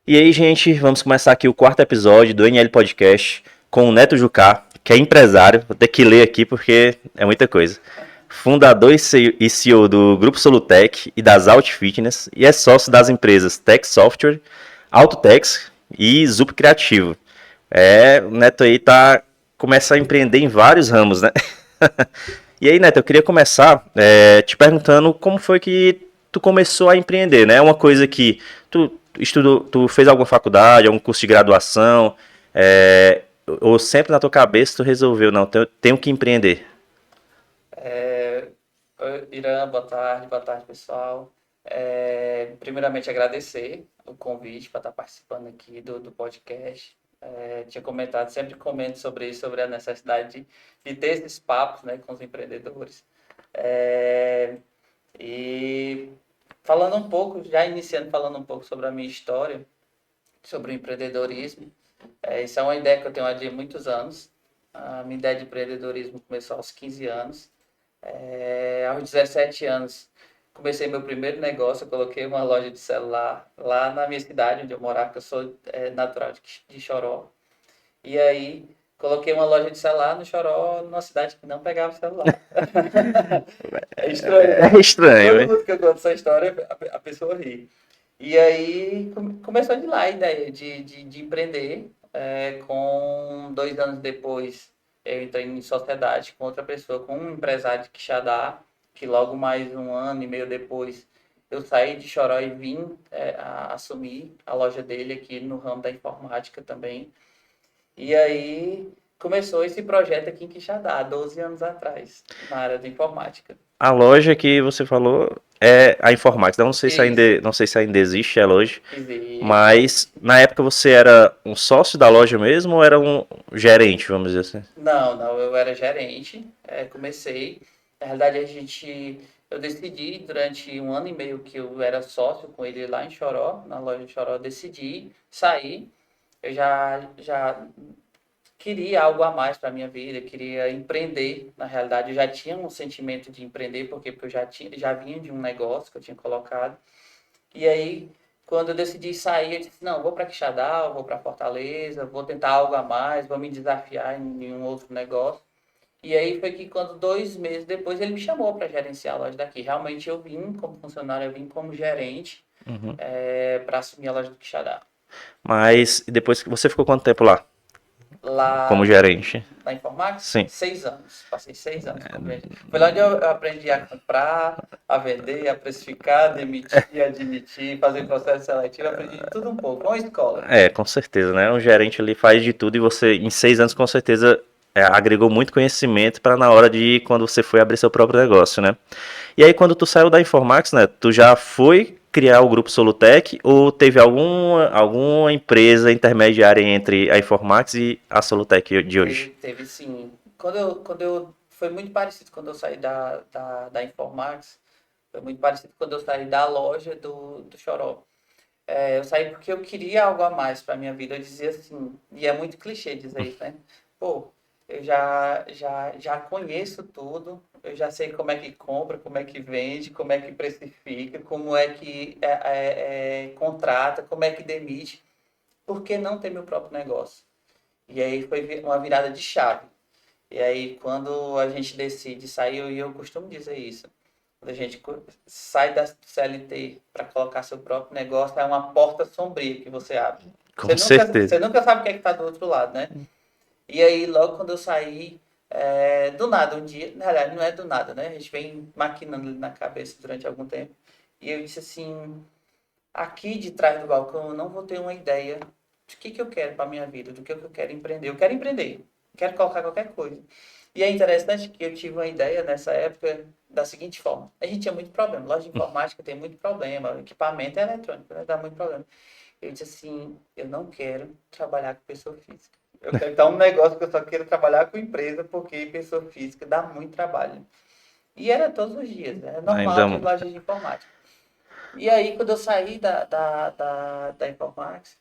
E aí, gente, vamos começar aqui o quarto episódio do NL Podcast com o Neto Jucá, que é empresário. Vou ter que ler aqui porque é muita coisa. Fundador e CEO do Grupo Solutec e das Alt Fitness e é sócio das empresas Tech Software, Autotex e Zup Criativo. O Neto aí começa a empreender em vários ramos, né? E aí, Neto, eu queria começar te perguntando como foi que tu começou a empreender, né? É uma coisa que tu estudou, tu fez alguma faculdade, algum curso de graduação, é, ou sempre na tua cabeça tu resolveu, não, tenho que empreender. É, Irã, boa tarde, pessoal. Primeiramente, agradecer o convite para estar participando aqui do podcast. Tinha comentado, sempre comento sobre isso, sobre a necessidade de ter esses papos, né, com os empreendedores. É, e falando um pouco, já iniciando falando um pouco sobre a minha história, sobre o empreendedorismo. Isso é uma ideia que eu tenho há de muitos anos. A minha ideia de empreendedorismo começou aos 15 anos. Aos 17 anos, comecei meu primeiro negócio. Eu coloquei uma loja de celular lá na minha cidade, onde eu morava, que eu sou natural de Choró. E aí, coloquei uma loja de celular no Choró, numa cidade que não pegava celular. É estranho, É né? estranho, Todo né? mundo que eu conto essa história, a pessoa ri. E aí, começou de lá a ideia de empreender. Com 2 anos depois, eu entrei em sociedade com outra pessoa, com um empresário de Quixadá, que logo mais um ano e meio depois eu saí de Choró e vim assumir a loja dele aqui no ramo da informática também. E aí começou esse projeto aqui em Quixadá, 12 anos atrás, na área de informática. A loja que você falou é a Informax. Isso, Não sei se ainda existe ela hoje, existe. mas na época você era um sócio da loja mesmo ou era um gerente, vamos dizer assim? Não, eu era gerente, comecei. Na realidade, eu decidi durante um ano e meio que eu era sócio com ele lá em Choró, na loja de Choró, eu decidi sair. Eu já queria algo a mais para minha vida, queria empreender. Na realidade, eu já tinha um sentimento de empreender, porque eu já vinha de um negócio que eu tinha colocado. E aí, quando eu decidi sair, eu disse, não, vou para Quixadá, vou para Fortaleza, vou tentar algo a mais, vou me desafiar em um outro negócio. E aí foi que quando 2 meses depois ele me chamou para gerenciar a loja daqui. Realmente eu vim como funcionário, eu vim como gerente Uhum. para assumir a loja do Quixadá. Mas depois que você ficou quanto tempo lá como Lá gerente? na Informax, Sim. 6 anos. Passei 6 anos como gerente. Foi lá onde eu aprendi a comprar, a vender, a precificar, demitir, admitir, fazer processo seletivo. Aprendi de tudo um pouco. Uma escola. Com certeza, né? Um gerente ali faz de tudo e você, em 6 anos, com certeza, agregou muito conhecimento para na hora de quando você foi abrir seu próprio negócio, né? E aí, quando tu saiu da Informax, né? Tu já foi criar o grupo Solutec ou teve alguma empresa intermediária entre a Informax e a Solutec de hoje? Teve sim. Foi muito parecido quando eu saí da Informax. Foi muito parecido quando eu saí da loja do Choró. Eu saí porque eu queria algo a mais para minha vida. Eu dizia assim, e é muito clichê dizer isso, né? Pô, eu já conheço tudo, eu já sei como é que compra, como é que vende, como é que precifica, como é que contrata, como é que demite. Por que não ter meu próprio negócio? E aí foi uma virada de chave. E aí, quando a gente decide sair, e eu costumo dizer isso, quando a gente sai da CLT para colocar seu próprio negócio, é uma porta sombria que você abre. Com certeza. Você nunca sabe o que é que está do outro lado, né? E aí, logo quando eu saí, do nada, um dia, na verdade, não é do nada, né? A gente vem maquinando ali na cabeça durante algum tempo. E eu disse assim, aqui de trás do balcão, eu não vou ter uma ideia de que eu quero para minha vida, do que eu quero empreender. Eu quero empreender, quero colocar qualquer coisa. E é interessante que eu tive uma ideia nessa época da seguinte forma: a gente tinha muito problema, loja de informática tem muito problema, equipamento é eletrônico, né? Dá muito problema. Eu disse assim: eu não quero trabalhar com pessoa física. Eu quero dar um negócio que eu só quero trabalhar com empresa, porque pessoa física dá muito trabalho. E era todos os dias, é normal Ainda. de loja de informática. E aí, quando eu saí da Informax,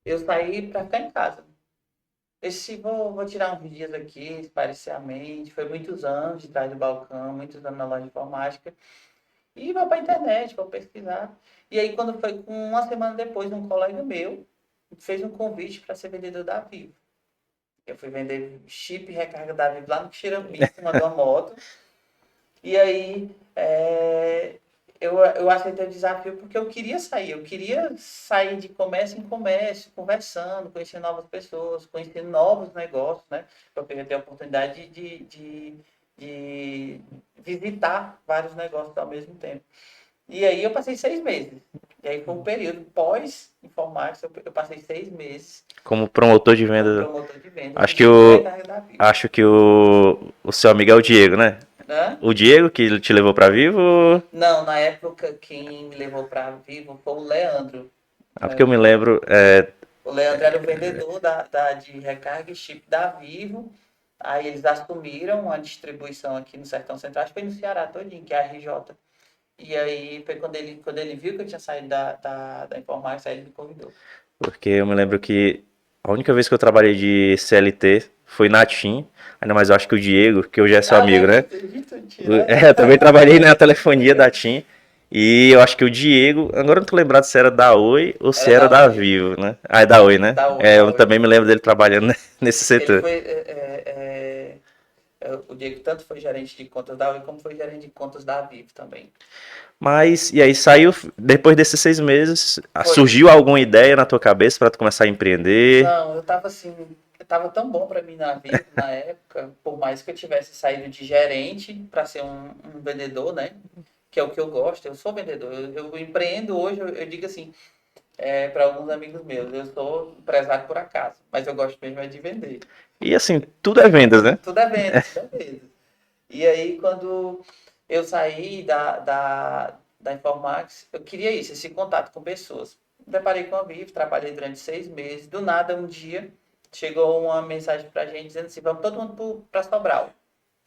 eu saí para ficar em casa. Esse vou tirar uns dias aqui, espairecer a mente. Foi muitos anos de trás do balcão, muitos anos na loja de informática. E vou para a internet, vou pesquisar. E aí, quando foi com uma semana depois, um colega meu fez um convite para ser vendedor da Vivo. Eu fui vender chip e recarga da Vivo lá no Xirambi, em cima de uma moto. E aí, eu aceitei o desafio porque eu queria sair de comércio em comércio, conversando, conhecendo novas pessoas, conhecendo novos negócios, né? Eu queria ter a oportunidade de visitar vários negócios ao mesmo tempo. E aí eu passei 6 meses. E aí foi um período pós-informática, eu passei 6 meses Como promotor de como venda. promotor de vendas de Acho que chip e o, recarga da Vivo. acho que o seu amigo é o Diego, né? Né? O Diego que te levou pra Vivo? Não, na época quem me levou para Vivo foi o Leandro. Ah, porque eu me lembro. O Leandro era o vendedor de recarga e chip da Vivo. Aí eles assumiram a distribuição aqui no Sertão Central, acho que foi no Ceará todinho, que é a RJ. E aí foi quando ele viu que eu tinha saído da informática, aí ele me convidou. Porque eu me lembro que a única vez que eu trabalhei de CLT foi na TIM. Ainda mais eu acho que o Diego, que hoje é seu Ah, já amigo, né? vi tudo, né? Eu também trabalhei na telefonia da TIM. E eu acho que o Diego, agora eu não tô lembrado se era da Oi ou se Era era da da Oi. Vivo, né? Ah, é da Oi, né? Da Oi, É, da eu Oi. também me lembro dele trabalhando nesse Ele setor. foi. O Diego tanto foi gerente de contas da Oi como foi gerente de contas da Vivo também. Mas, e aí saiu, depois desses 6 meses, Foi. surgiu alguma ideia na tua cabeça para tu começar a empreender? Não, eu tava assim, tava tão bom para mim na vida na época, por mais que eu tivesse saído de gerente para ser um vendedor, né? Que é o que eu gosto, eu sou vendedor, eu empreendo hoje, eu digo assim, para alguns amigos meus, eu sou empresário por acaso, mas eu gosto mesmo é de vender. E assim, tudo é vendas, né? Tudo é venda, tudo é venda. E aí, quando eu saí da Informax, eu queria isso, esse contato com pessoas. Me deparei com a Vivo, trabalhei durante 6 meses. Do nada, um dia, chegou uma mensagem pra gente dizendo assim, vamos todo mundo para Sobral.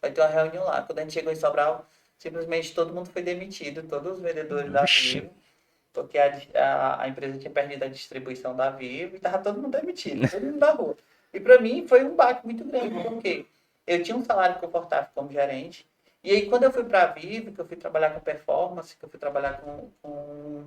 Vai ter uma reunião lá. Quando a gente chegou em Sobral, simplesmente todo mundo foi demitido, todos os vendedores da Vixe. Vivo, porque a empresa tinha perdido a distribuição da Vivo e estava todo mundo demitido, todo mundo da rua. E para mim foi um baque muito grande, porque eu tinha um salário confortável como gerente, e aí quando eu fui para a Vivo, que eu fui trabalhar com performance, que eu fui trabalhar com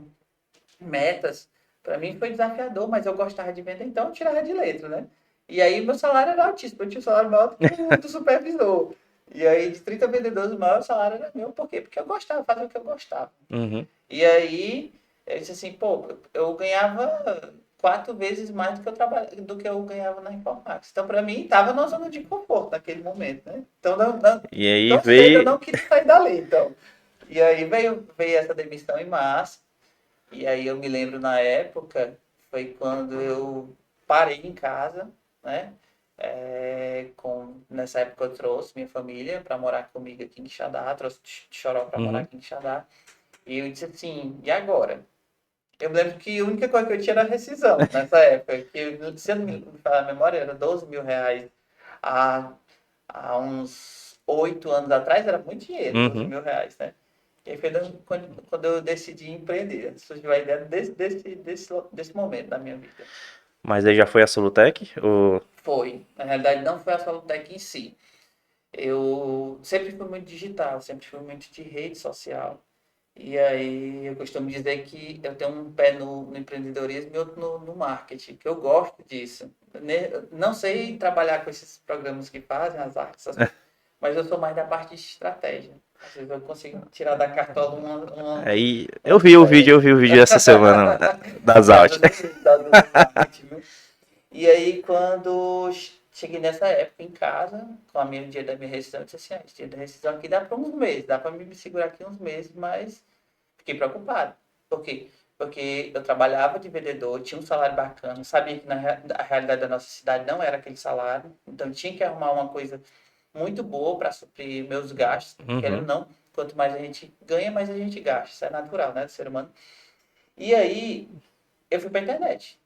metas, para mim foi desafiador, mas eu gostava de vender, então eu tirava de letra, né? E aí meu salário era altíssimo, eu tinha um salário maior do que o do supervisor. E aí de 30 vendedores, o maior salário era meu, por quê? Porque eu gostava, fazia o que eu gostava. Uhum. E aí, eu disse assim, pô, eu ganhava 4 vezes mais do que eu ganhava na Informax. Então, para mim, estava na zona de conforto naquele momento, né? Então, E aí tão cedo eu veio. não queria sair dali, então. E aí veio essa demissão em março. E aí eu me lembro na época, foi quando eu parei em casa, né? Nessa época eu trouxe minha família para morar comigo aqui em Quixadá, trouxe Choró para morar Uhum. aqui em Quixadá. E eu disse assim, e agora? Eu me lembro que a única coisa que eu tinha era rescisão nessa época, que se eu não me falar a memória, era 12 mil reais há, há uns 8 anos atrás, era muito dinheiro, 12 Uhum. mil reais, né? E aí foi quando eu decidi empreender, surgiu a ideia desse momento da minha vida. Mas aí já foi a Solutec? Ou... Foi, na realidade não foi a Solutec em si. Eu sempre fui muito digital, sempre fui muito de rede social. E aí eu costumo dizer que eu tenho um pé no empreendedorismo e outro no marketing, que eu gosto disso. Não sei trabalhar com esses programas que fazem as artes, essas coisas, mas eu sou mais da parte de estratégia. Às vezes eu consigo tirar da cartola Aí umas eu ideias. vi o vídeo essa semana das Gosto aulas. do marketing, viu? E aí, quando cheguei nessa época em casa, com a minha dia da minha rescisão, eu disse assim, esse dia da rescisão aqui dá para uns meses, dá para me segurar aqui uns meses, mas fiquei preocupado. Por quê? Porque eu trabalhava de vendedor, tinha um salário bacana, sabia que a realidade da nossa cidade não era aquele salário, então tinha que arrumar uma coisa muito boa para suprir meus gastos, querendo ou Uhum. não, quanto mais a gente ganha, mais a gente gasta, isso é natural, né, do ser humano. E aí, eu fui para a internet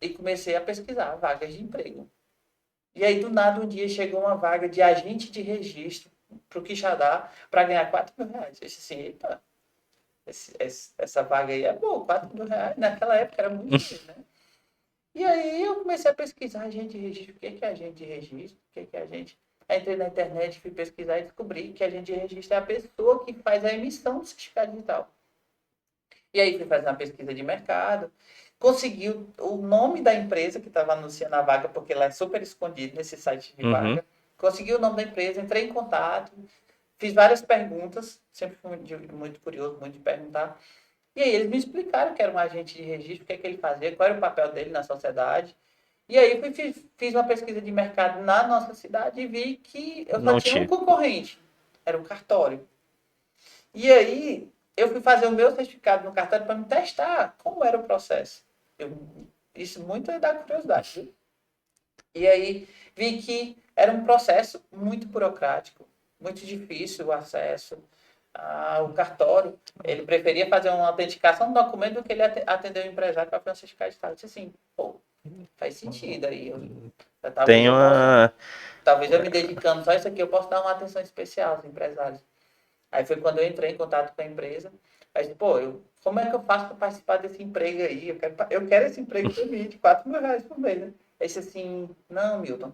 e comecei a pesquisar vagas de emprego. E aí, do nada, um dia chegou uma vaga de agente de registro para o Quixadá para ganhar 4 mil reais. Eu disse assim, epa, essa vaga aí é boa, 4 mil reais. Naquela época era muito dinheiro, né? E aí eu comecei a pesquisar agente de registro. O que é agente de registro? O que é agente? Aí entrei na internet, fui pesquisar e descobri que agente de registro é a pessoa que faz a emissão do certificado digital. E aí fui fazer uma pesquisa de mercado, consegui o nome da empresa que estava anunciando a vaga, porque ela é super escondida nesse site de Uhum. vaga. Consegui o nome da empresa, entrei em contato, fiz várias perguntas, sempre fui muito curioso, muito de perguntar. E aí eles me explicaram que era um agente de registro, o que é que ele fazia, qual era o papel dele na sociedade. E aí fiz uma pesquisa de mercado na nossa cidade e vi que eu só Não tinha um tinha. concorrente, era um cartório. E aí eu fui fazer o meu certificado no cartório para me testar como era o processo. Isso muito é da curiosidade, viu? E aí vi que era um processo muito burocrático, muito difícil o acesso. O cartório, ele preferia fazer uma autenticação do documento do que ele atender o empresário para fazer um certificado de estado. Eu disse assim, pô, faz sentido aí. Talvez Tem eu possa, uma. talvez eu me dedicando só a isso aqui, eu posso dar uma atenção especial aos empresários. Aí foi quando eu entrei em contato com a empresa. Aí, pô, como é que eu faço para participar desse emprego aí? Eu quero esse emprego para mim, de R$ 4.000 por mês, né? Aí disse assim, não, Milton,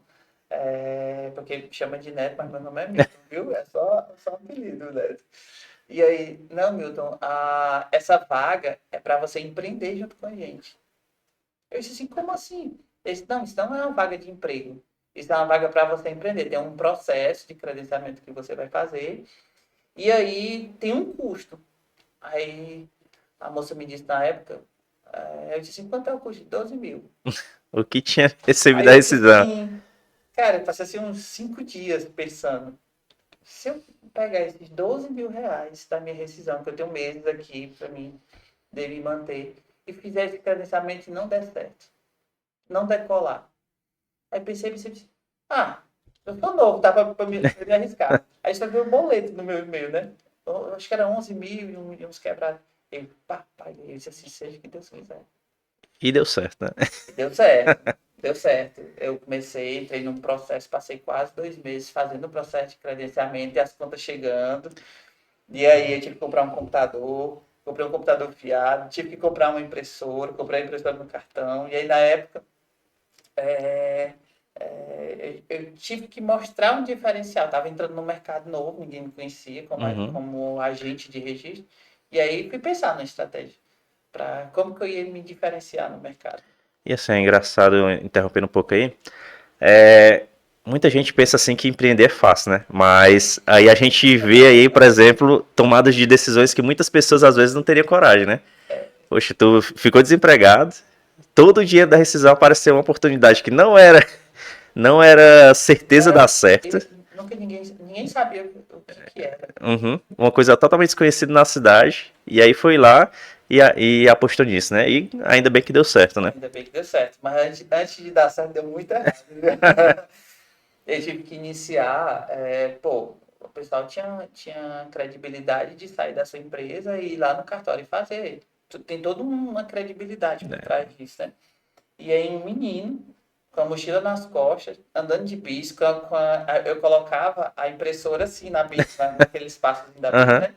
porque chama de Neto, mas meu nome é Milton, viu? É só um apelido, Neto. E aí, não, Milton, essa vaga é para você empreender junto com a gente. Eu disse assim, como assim? Ele disse, não, isso não é uma vaga de emprego. Isso é uma vaga para você empreender. Tem um processo de credenciamento que você vai fazer. E aí tem um custo. Aí a moça me disse na época, eu disse assim, quanto é o custo? 12 mil. O que tinha recebido Aí a eu disse rescisão? assim, cara, eu passei assim uns 5 dias pensando, se eu pegar esses R$ 12.000 da minha rescisão, que eu tenho meses aqui para mim, dele manter, e fizer esse credenciamento e não der certo, não decolar. Aí pensei, eu sou novo, dá pra me arriscar. Aí só veio o boleto no meu e-mail, né? Eu acho que era 11 mil e uns quebrados. Eu, papai, eu disse assim, seja que Deus quiser. E deu certo, né? E deu certo, deu certo. Eu comecei, entrei num processo, passei quase 2 meses fazendo o processo de credenciamento e as contas chegando. E aí eu tive que comprar um computador, comprei um computador fiado, tive que comprar uma impressora, comprei a impressora no cartão. E aí na época eu tive que mostrar um diferencial. Estava entrando no mercado novo, ninguém me conhecia Uhum. como agente de registro. E aí fui pensar na estratégia para como que eu ia me diferenciar no mercado. E assim, é engraçado, interrompendo um pouco aí. É, muita gente pensa assim que empreender é fácil, né? Mas aí a gente vê aí, por exemplo, tomadas de decisões que muitas pessoas às vezes não teriam coragem, né? Poxa, tu ficou desempregado, todo o dinheiro da rescisão apareceu uma oportunidade que não era Não certeza era, dar certo. nunca ninguém sabia o que era. Uhum. Uma coisa totalmente desconhecida na cidade. E aí foi lá e apostou nisso, né? E ainda bem que deu certo, né? Ainda bem que deu certo. Mas antes de dar certo, deu muito errado. Eu tive que iniciar. O pessoal tinha credibilidade de sair da sua empresa e ir lá no cartório e fazer. Tem toda uma credibilidade por trás disso, né? E aí, um menino, com a mochila nas costas, andando de bis, eu colocava a impressora assim na bis, naquele espaço da bis, Aham. né?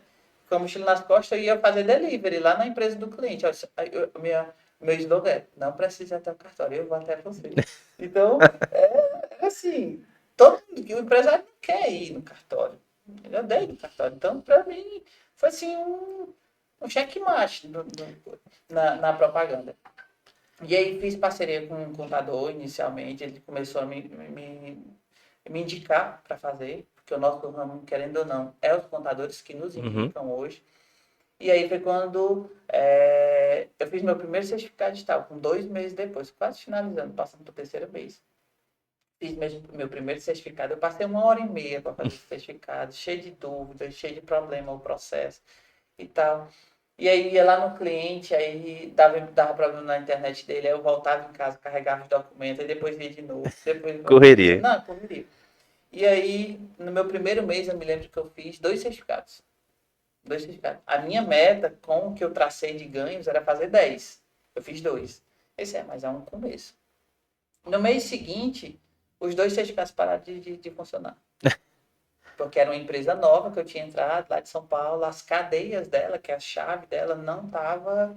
Com a mochila nas costas, eu ia fazer delivery lá na empresa do cliente. Meu slogan é, não precisa até o cartório, eu vou até você. Então, é assim, o empresário não quer ir no cartório. Eu dei no cartório. Então, para mim, foi assim um checkmate na propaganda. E aí fiz parceria com um contador inicialmente, ele começou a me indicar para fazer, porque o nosso ramo, querendo ou não, é os contadores que nos Uhum. indicam hoje. E aí foi quando eu fiz meu primeiro certificado digital, com 2 meses depois, quase finalizando, passando para o terceiro mês. Fiz meu primeiro certificado, eu passei 1 hora e meia para fazer esse certificado, cheio de dúvidas, cheio de problema o processo e tal. E aí ia lá no cliente, aí dava problema na internet dele, aí eu voltava em casa, carregava os documentos, aí depois ia de novo, depois voltava. Correria. Não, correria. E aí, no meu primeiro mês, eu me lembro que eu fiz 2 certificados. 2 certificados. A minha meta, com o que eu tracei de ganhos, era fazer 10. Eu fiz 2. Mas é um começo. No mês seguinte, os 2 certificados pararam de funcionar. Porque era uma empresa nova que eu tinha entrado lá de São Paulo, as cadeias dela, que é a chave dela, não estava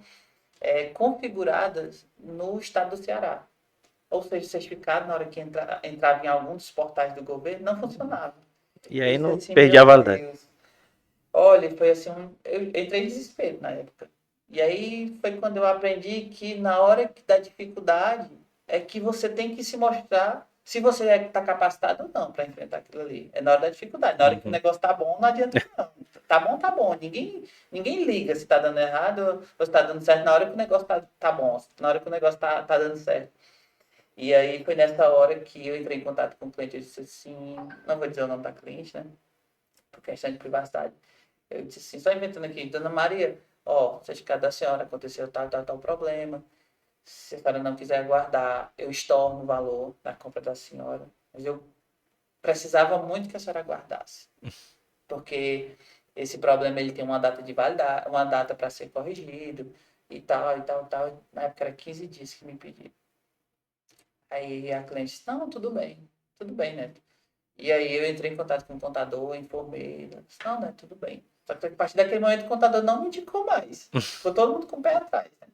configuradas no estado do Ceará. ou seja, o certificado, na hora que entrava em algum dos portais do governo, não funcionava. E Eu aí disse não assim, perdi a meu validade. Deus. Olha, foi assim, eu entrei em desespero na época. E aí foi quando eu aprendi que na hora da dificuldade é que você tem que se mostrar se você está capacitado ou não para enfrentar aquilo ali. É na hora da dificuldade. Na hora que o Uhum. negócio tá bom, não adianta não. Tá bom, tá bom. Ninguém liga se tá dando errado ou se tá dando certo na hora que o negócio tá bom, na hora que o negócio tá dando certo. E aí foi nessa hora que eu entrei em contato com o cliente. Eu disse assim, não vou dizer o nome da cliente, né? Por questão de privacidade. Eu disse assim, só inventando aqui, Dona Maria, ó, o certificado da senhora aconteceu tal problema. Se a senhora não quiser guardar, eu estorno o valor da compra da senhora. Mas eu precisava muito que a senhora guardasse. Porque esse problema ele tem uma data de validade, uma data para ser corrigido e tal, e tal, e tal. Na época era 15 dias que me pediram. Aí a cliente disse, não, tudo bem, né? E aí eu entrei em contato com o contador, informei, ela disse, não, né, tudo bem. Só que a partir daquele momento o contador não me indicou mais. Ficou todo mundo com o pé atrás. Né?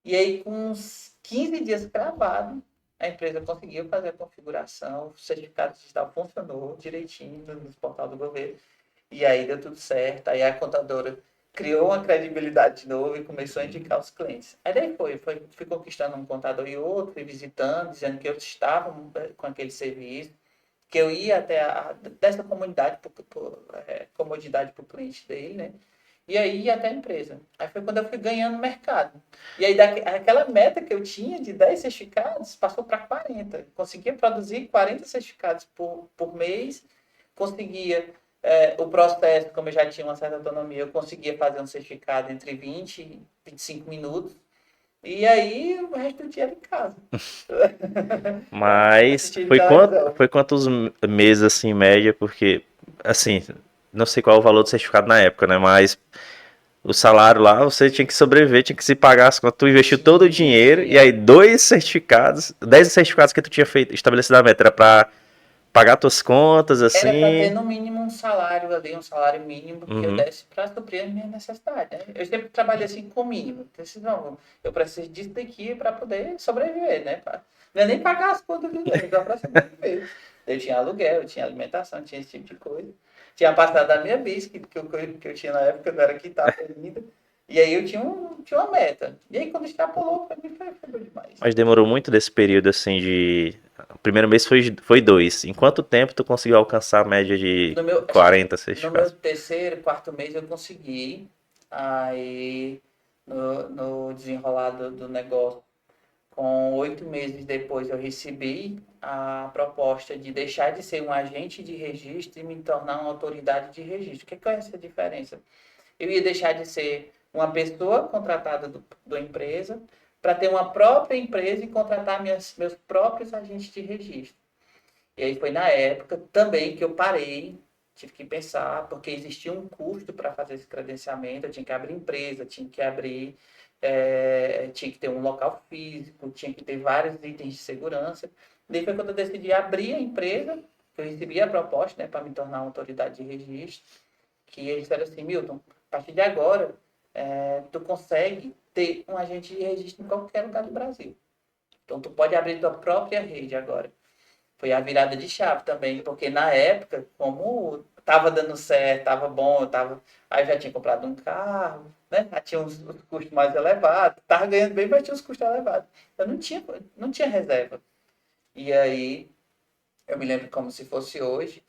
E aí, com uns 15 dias cravado, a empresa conseguiu fazer a configuração, o certificado digital funcionou direitinho no portal do governo. E aí deu tudo certo. Aí a contadora criou uma credibilidade de novo e começou a indicar os clientes. Aí daí fui conquistando um contador e outro, e visitando, dizendo que eu estava com aquele serviço, que eu ia até dessa comunidade, comodidade para o cliente dele, né? E aí ia até a empresa. Aí foi quando eu fui ganhando mercado. E aí aquela meta que eu tinha de 10 certificados passou para 40. Conseguia produzir 40 certificados por mês, conseguia o processo, como eu já tinha uma certa autonomia, eu conseguia fazer um certificado entre 20 e 25 minutos. E aí o resto do dia era em casa. Mas Assistindo televisão. foi quantos meses assim, em média? Porque, assim, não sei qual é o valor do certificado na época, né? Mas o salário lá, você tinha que sobreviver, tinha que se pagar as contas. Tu investiu todo o dinheiro e aí 10 certificados que tu tinha feito, estabelecido a meta, era pra pagar tuas contas, Era para ter assim. no mínimo um salário ali, um salário mínimo que eu Uhum. desse para suprir as minhas necessidades. Né? Eu sempre trabalhei assim com o mínimo. Não, eu preciso disso daqui para poder sobreviver, né? Não é nem pagar as contas do mês, só para sobreviver. Eu tinha aluguel, eu tinha alimentação, tinha esse tipo de coisa. Tinha passado da minha bis, que eu tinha na época, eu não era quitado ainda. E aí eu tinha uma meta. E aí quando extrapolou, para mim foi bom demais. Mas demorou muito desse período, assim, de... O primeiro mês foi 2. Em quanto tempo tu conseguiu alcançar a média de Acho que 40 no meu certificados? terceiro, quarto mês eu consegui. Aí, no desenrolar do negócio, com 8 meses depois, eu recebi a proposta de deixar de ser um agente de registro e me tornar uma autoridade de registro. O que é essa diferença? Eu ia deixar de ser uma pessoa contratada da empresa para ter uma própria empresa e contratar meus próprios agentes de registro. E aí foi na época também que eu parei, tive que pensar, porque existia um custo para fazer esse credenciamento, eu tinha que abrir empresa, tinha que ter um local físico, tinha que ter vários itens de segurança. Daí foi quando eu decidi abrir a empresa, que eu recebi a proposta, né, para me tornar uma autoridade de registro, que eles disseram assim, Milton, a partir de agora, tu consegue ter um agente de registro em qualquer lugar do Brasil. Então, tu pode abrir tua própria rede agora. Foi a virada de chave também, porque na época, como estava dando certo, estava bom, aí eu já tinha comprado um carro, né? Já tinha os custos mais elevados, estava ganhando bem, mas tinha os custos elevados. Eu não tinha reserva. E aí, eu me lembro como se fosse hoje,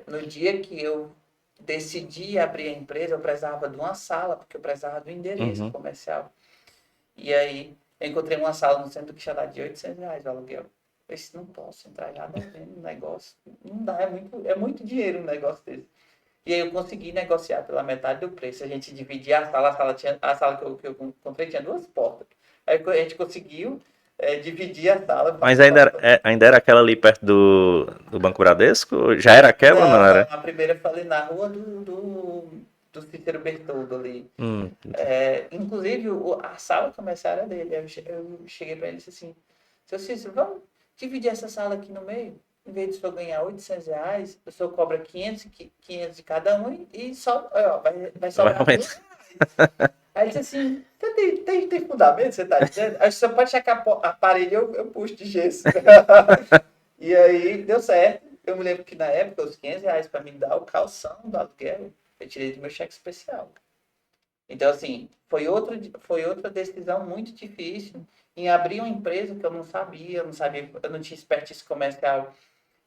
no dia que eu decidi abrir a empresa, eu precisava de uma sala, porque eu precisava do endereço Uhum. comercial. E aí, eu encontrei uma sala no centro do Quixadá de R$ 800 o aluguel. Eu disse, não posso entrar já devendo um negócio. Não dá, é muito dinheiro um negócio desse. E aí eu consegui negociar pela metade do preço. A gente dividia a sala que eu comprei tinha duas portas. Aí a gente conseguiu dividir a sala. Mas ainda era aquela ali perto do Banco Bradesco? Já era aquela ou não Não, era? não, a primeira eu falei na rua do Cícero Bertoldo ali. Hum. Inclusive, a sala comercial era dele. Eu cheguei para ele e disse assim, seu Cícero, vamos dividir essa sala aqui no meio? Em vez de o senhor ganhar R$ 800, o senhor cobra 500 de cada um e só, ó, vai Vai sobrar aumentar. R$ 1.000. Aí disse assim, você tem fundamento, você tá dizendo? Aí você pode checar a parede, eu puxo de gesso. E aí deu certo. Eu me lembro que na época, os R$ 500 para me dar o calção do aluguel, eu tirei do meu cheque especial. Então, assim, foi outra decisão muito difícil em abrir uma empresa que eu não sabia, eu não tinha expertise comercial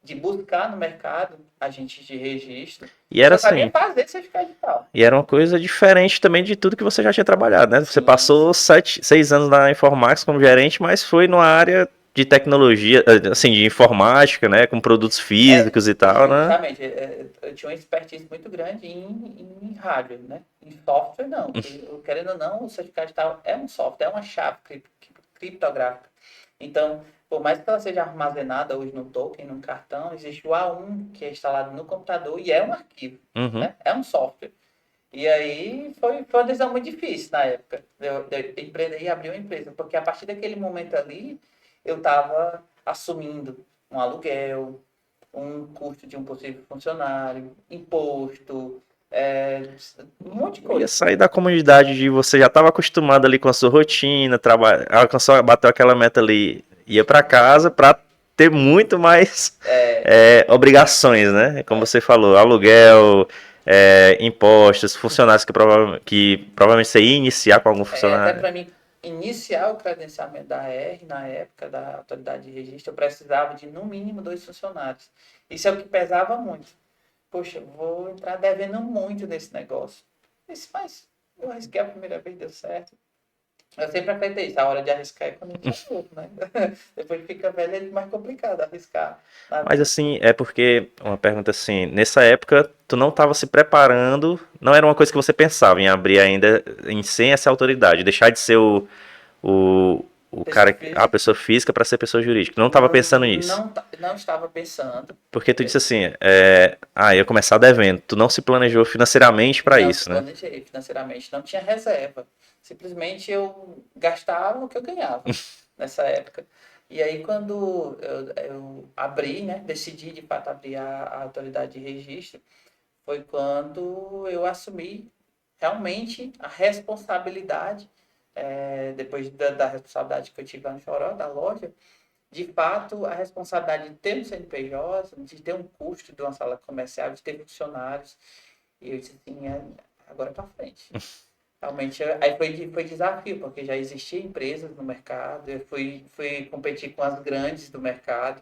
de buscar no mercado agentes de registro. E Eu era só sabia assim, fazer certificado digital. e era uma coisa diferente também de tudo que você já tinha trabalhado, né? Você Sim, passou sim. 6 anos na Informax como gerente, mas foi numa área de tecnologia, assim, de informática, né? Com produtos É, físicos e tal, né? justamente, eu tinha uma expertise muito grande em hardware, né? Em software, não. Porque, querendo ou não, o certificado digital é um software, é uma chave criptográfica. Então, por mais que ela seja armazenada hoje no token, num cartão, existe o A1 que é instalado no computador e é um arquivo, Uhum. né? É um software. E aí foi uma decisão muito difícil na época, de empreender e abrir uma empresa, porque a partir daquele momento ali, eu estava assumindo um aluguel, um custo de um possível funcionário, imposto, um monte de Ia coisa. sair da comunidade de você já estava acostumado ali com a sua rotina, alcançou, bateu aquela meta ali, ia para casa para ter muito mais É, obrigações, né? Como é, você falou, aluguel, impostos, funcionários que provavelmente você ia iniciar com algum até funcionário. para mim iniciar o credenciamento da R, na época da autoridade de registro, eu precisava de no mínimo 2 funcionários. Isso é o que pesava muito. Poxa, vou entrar devendo muito nesse negócio. Disse, mas eu arrisquei a primeira vez, deu certo. Eu sempre acreditei isso, a hora de arriscar é quando a gente é novo, né? Depois fica velho, é mais complicado arriscar na Mas vida. assim, é porque, uma pergunta assim, nessa época tu não estava se preparando, não era uma coisa que você pensava em abrir ainda em sem essa autoridade, deixar de ser o Pessoa cara, a física, pessoa física para ser pessoa jurídica. Não estava pensando nisso. não estava pensando, Porque tu disse assim, ia começar devendo. Tu não se planejou financeiramente para não se isso, né? planejei financeiramente, não tinha reserva. Simplesmente eu gastava o que eu ganhava nessa época. E aí, quando eu abri, né, decidi de fato abrir a autoridade de registro, foi quando eu assumi realmente a responsabilidade, depois da responsabilidade que eu tive lá no Choró, da loja, de fato, a responsabilidade de ter um CNPJ, de ter um custo de uma sala comercial, de ter funcionários. E eu disse assim, agora para frente. Realmente, aí foi desafio, porque já existiam empresas no mercado, eu fui competir com as grandes do mercado.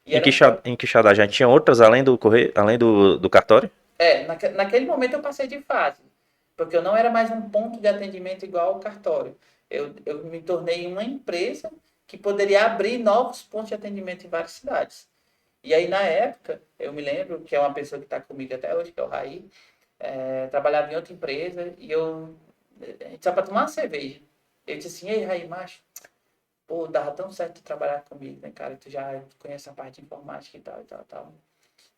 E Em era um, pro- Quixadá já tinha outras além do correio, além do cartório? naquele momento eu passei de fase, porque eu não era mais um ponto de atendimento igual ao cartório. Eu me tornei uma empresa que poderia abrir novos pontos de atendimento em várias cidades. E aí, na época, eu me lembro que é uma pessoa que está comigo até hoje, que é o Raí, trabalhava em outra empresa e a gente só para tomar uma cerveja. Eu disse assim, ei, Raí, macho, pô, dava tão certo tu trabalhar comigo, né, cara? Tu já conhece a parte de informática e tal, e tal, e tal.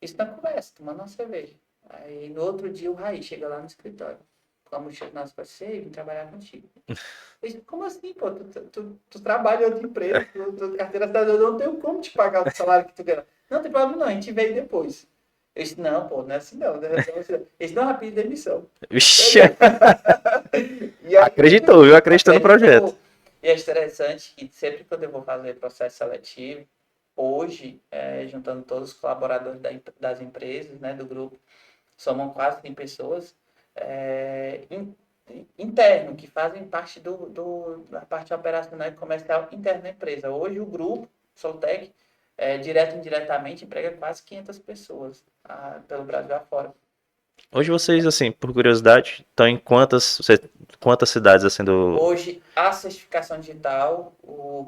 Isso na conversa, tomando uma cerveja. Aí no outro dia o Raí chega lá no escritório. Com a mochila nas costas, ei, vim trabalhar contigo. Eu disse, como assim, pô? Tu trabalha em outra empresa, tu carteira assinada, eu não tenho como te pagar o salário que tu ganha. Não tem problema não, a gente veio depois. Eu disse, não, pô, não é assim não, né? Ele disse, não, rapidinho, demissão. Vixe, Beleza. E aí, acreditou, viu? Acreditou no projeto. acreditou. E é interessante que sempre quando eu vou fazer processo seletivo, hoje, juntando todos os colaboradores das empresas, né, do grupo, somam quase 100 pessoas, interno, que fazem parte da parte operacional e comercial interna da empresa. Hoje o grupo, Soltec, direto e indiretamente, emprega quase 500 pessoas pelo Brasil afora. Hoje vocês, assim, por curiosidade, estão em quantas cidades assim do. Hoje, a certificação digital,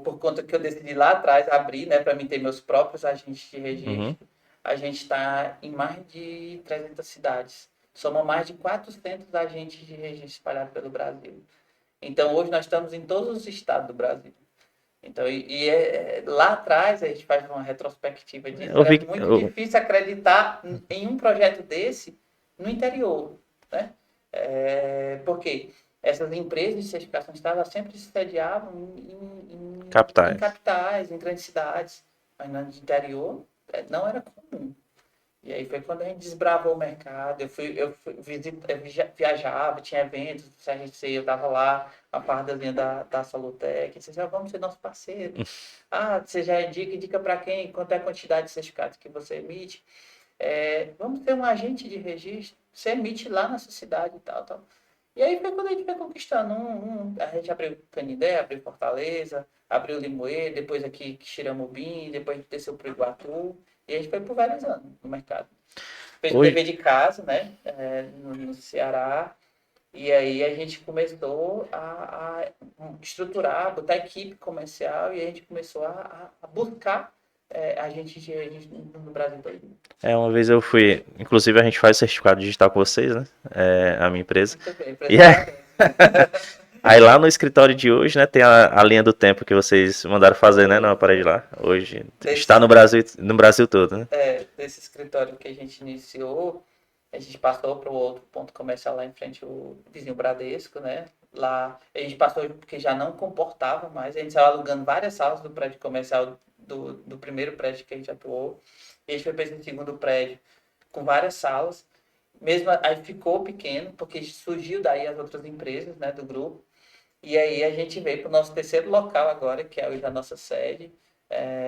por conta que eu decidi lá atrás abrir, né, para mim ter meus próprios agentes de Uhum. registro, a gente está em mais de 300 cidades. Somos mais de 400 agentes de registro espalhados pelo Brasil. Então, hoje nós estamos em todos os estados do Brasil. Então, lá atrás, a gente faz uma retrospectiva disso, Eu era vi. muito difícil acreditar em um projeto desse no interior, né? Porque essas empresas de certificação estavam sempre se sediavam em Capitais. capitais, em grandes cidades, mas no interior não era comum. E aí foi quando a gente desbravou o mercado. Viajava, tinha eventos, se a gente ia, eu tava lá, a pardazinha da Solutec. Você já vamos ser nosso parceiro. Ah, você já é dica para quem? Quanto é a quantidade de certificados que você emite? Vamos ter um agente de registro, você emite lá na sua cidade e tal, tal. E aí foi quando a gente foi conquistando. A gente abriu Canindé, abriu Fortaleza, abriu Limoeiro, depois aqui Xiramubim, depois desceu para o Iguatu. E a gente foi por vários anos no mercado. Fez o Hoje, dever de casa, né? No Ceará. E aí a gente começou a estruturar, botar equipe comercial e a gente começou a buscar a gente no Brasil todo. uma vez eu fui, inclusive a gente faz certificado digital com vocês, né? A minha empresa. Muito bem, E parabéns. aí lá no escritório de hoje, né, tem a linha do tempo que vocês mandaram fazer, né, na parede lá. Hoje está Desse, no Brasil todo, né? desse escritório que a gente iniciou, a gente passou para o outro ponto comercial lá em frente, o vizinho Bradesco, né? Lá a gente passou porque já não comportava mais. A gente saiu alugando várias salas do prédio comercial do primeiro prédio que a gente atuou. E a gente foi para esse segundo prédio com várias salas. Mesmo aí ficou pequeno, porque surgiu daí as outras empresas, né, do grupo. E aí a gente veio para o nosso terceiro local agora, que é hoje a nossa sede.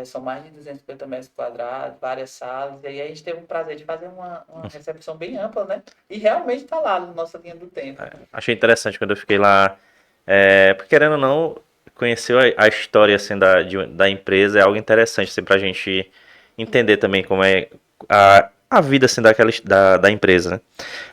São mais de 250 metros quadrados, várias salas. E aí a gente teve o prazer de fazer uma recepção bem ampla, né? E realmente está lá na nossa linha do tempo. Achei interessante quando eu fiquei lá, porque querendo ou não, conhecer a história assim, da empresa é algo interessante assim, pra gente entender também como é a vida assim, da empresa, né?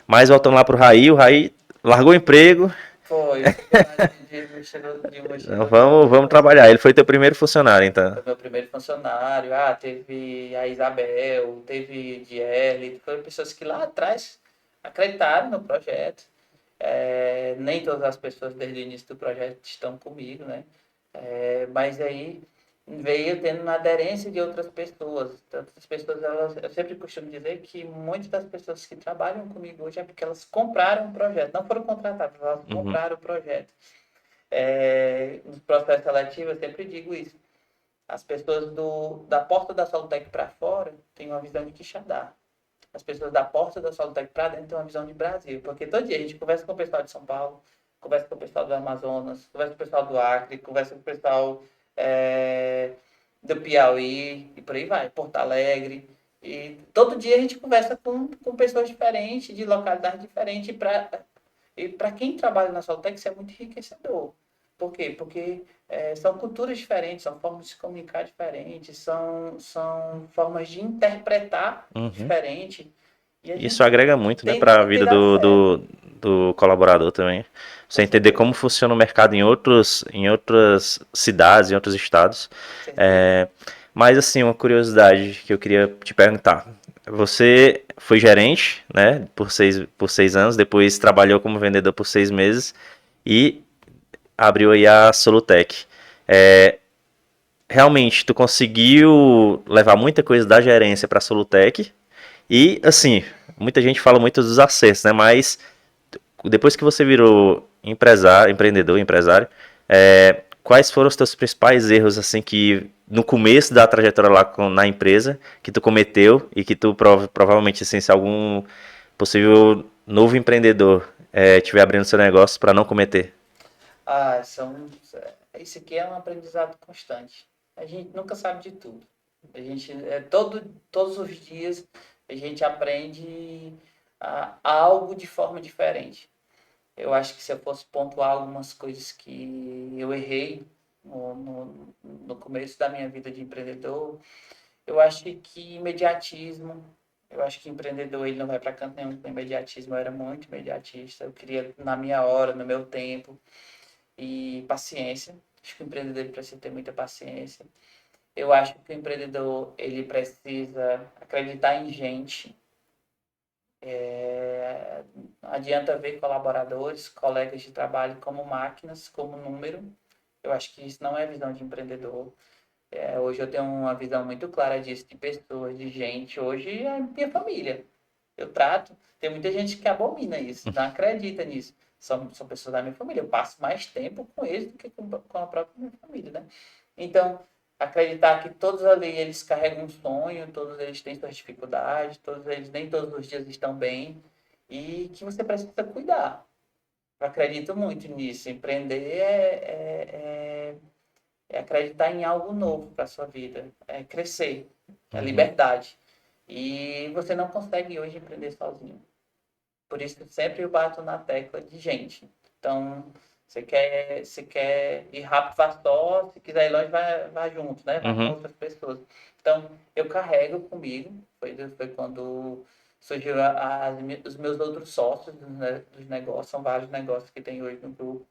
Mas voltando lá pro Raí, o Raí largou o emprego. Foi, de Então, mochila vamos trabalhar. Ele foi teu primeiro funcionário, então. foi meu primeiro funcionário. Teve a Isabel, teve Diele, foram pessoas que lá atrás acreditaram no projeto. Nem todas as pessoas desde o início do projeto estão comigo, né? Mas aí veio tendo uma aderência de outras pessoas. Outras pessoas, eu sempre costumo dizer que muitas das pessoas que trabalham comigo hoje é porque elas compraram o projeto, não foram contratadas, elas compraram o projeto. Nos processos seletivos, eu sempre digo isso. As pessoas da porta da Solutec para fora têm uma visão de Quixadá. As pessoas da porta da Solutec para dentro têm uma visão de Brasil. Porque todo dia a gente conversa com o pessoal de São Paulo, conversa com o pessoal do Amazonas, conversa com o pessoal do Acre, conversa com o pessoal do Piauí e por aí vai, Porto Alegre. E todo dia a gente conversa com pessoas diferentes, de localidades diferentes. E para quem trabalha na Solutec, isso é muito enriquecedor. Por quê? Porque são culturas diferentes, são formas de se comunicar diferentes, são formas de interpretar diferente. E a Isso gente agrega muito, né, tenta para a que vida dá certo. do colaborador também. Você Com entender certeza. como funciona o mercado em outras cidades, em outros estados. Com certeza. É, mas, assim, uma curiosidade que eu queria te perguntar. Você foi gerente, né, por 6 anos, depois trabalhou como vendedor por 6 meses e abriu aí a Solutec. É, realmente, tu conseguiu levar muita coisa da gerência para a Solutec e, assim, muita gente fala muito dos acertos, né? Mas depois que você virou empresário, quais foram os teus principais erros, assim, que no começo da trajetória lá na empresa, que tu cometeu e que tu provavelmente, assim, se algum possível novo empreendedor estiver abrindo seu negócio para não cometer? Isso aqui é um aprendizado constante. A gente nunca sabe de tudo. A gente, todos os dias, a gente aprende algo de forma diferente. Eu acho que se eu fosse pontuar algumas coisas que eu errei no começo da minha vida de empreendedor, eu acho que imediatismo, eu acho que empreendedor ele não vai para canto nenhum com imediatismo. Eu era muito imediatista, eu queria na minha hora, no meu tempo. E paciência. Acho que o empreendedor ele precisa ter muita paciência. Eu acho que o empreendedor ele precisa acreditar em gente. Não adianta ver colaboradores, colegas de trabalho como máquinas, como número. Eu acho que isso não é visão de empreendedor. Hoje eu tenho uma visão muito clara disso, de pessoas, de gente. Hoje é minha família. Eu trato. Tem muita gente que abomina isso, não acredita nisso. São pessoas da minha família. Eu passo mais tempo com eles do que com a própria minha família, né? Então, acreditar que todos ali eles carregam um sonho, todos eles têm suas dificuldades, todos eles nem todos os dias estão bem e que você precisa cuidar. Eu acredito muito nisso. Empreender é acreditar em algo novo para sua vida, é crescer, é liberdade. E você não consegue hoje empreender sozinho. Por isso que sempre eu bato na tecla de gente. Então, você quer ir rápido, vá só. Se quiser ir longe, vai junto, né? Vai com outras pessoas. Então, eu carrego comigo. Foi quando surgiu os meus outros sócios dos negócios. São vários negócios que tem hoje no grupo.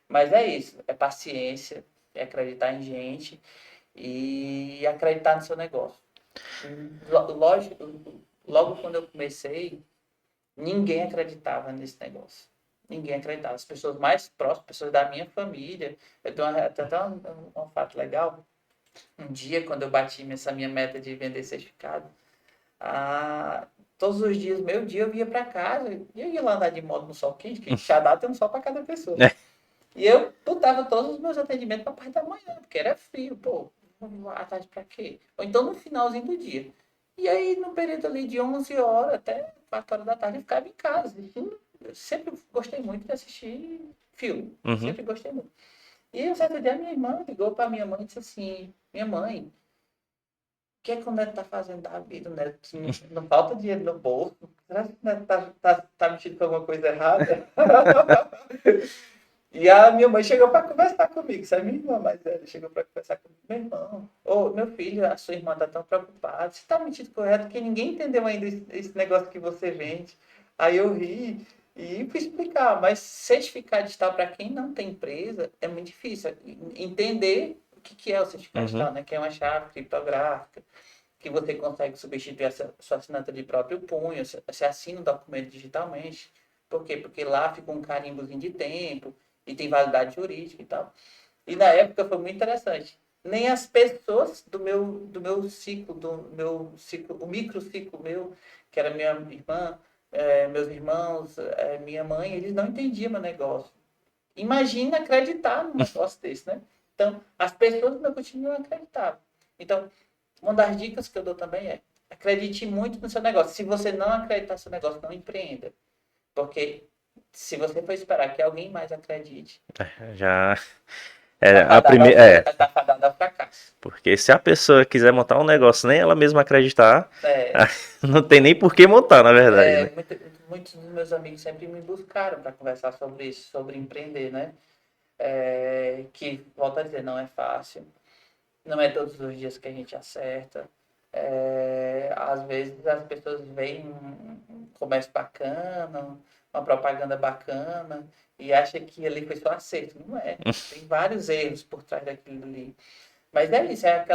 Mas é isso. É paciência, é acreditar em gente e acreditar no seu negócio. Lógico, logo quando eu comecei, ninguém acreditava nesse negócio. Ninguém acreditava. As pessoas mais próximas, pessoas da minha família. Eu tenho até um fato legal. Um dia, quando eu bati essa minha meta de vender certificado, todos os dias, meu dia, eu ia para casa. E eu ia lá andar de moto no sol quente, que Xadá tem um sol para cada pessoa. E eu botava todos os meus atendimentos para parte da manhã, porque era frio. Pô, à tarde para quê? Ou então no finalzinho do dia. E aí, no período ali de 11 horas até 4 horas da tarde, eu ficava em casa. Eu sempre gostei muito de assistir filme. Sempre gostei muito. E um certo dia, minha irmã ligou para minha mãe e disse assim: minha mãe, o que é que o Neto tá fazendo da vida, Neto? Não falta dinheiro no bolso? Será que o Neto tá metido com alguma coisa errada? E a minha mãe chegou para conversar comigo, sabe? Minha irmã mais velha chegou para conversar comigo. Meu irmão, meu filho, a sua irmã tá tão preocupada. Você tá mentindo correto que ninguém entendeu ainda esse negócio que você vende. Aí eu ri e fui explicar. Mas certificado digital, para quem não tem empresa, é muito difícil entender o que é o certificado digital, né? Que é uma chave criptográfica, que você consegue substituir a sua assinatura de próprio punho, você assina o documento digitalmente. Por quê? Porque lá fica um carimbozinho de tempo e tem validade jurídica e tal. E na época foi muito interessante. Nem as pessoas do meu ciclo, o microciclo meu, que era minha irmã, meus irmãos, minha mãe, eles não entendiam meu negócio. Imagina acreditar num negócio desse, né? Então, as pessoas do meu time não acreditavam. Então, uma das dicas que eu dou também é: acredite muito no seu negócio. Se você não acreditar no seu negócio, não empreenda. Porque se você for esperar que alguém mais acredite, Já tá a primeira tá fadado ao fracasso. porque se a pessoa quiser montar um negócio, nem ela mesma acreditar, É, não tem nem por que montar, na verdade, né? muitos dos meus amigos sempre me buscaram para conversar sobre isso, sobre empreender, né? Que, volto a dizer, não é fácil. Não é todos os dias que a gente acerta. Às vezes as pessoas veem um comércio bacana, uma propaganda bacana, e acham que ali foi só acerto. Não é. Tem vários erros por trás daquilo ali. Mas é isso, é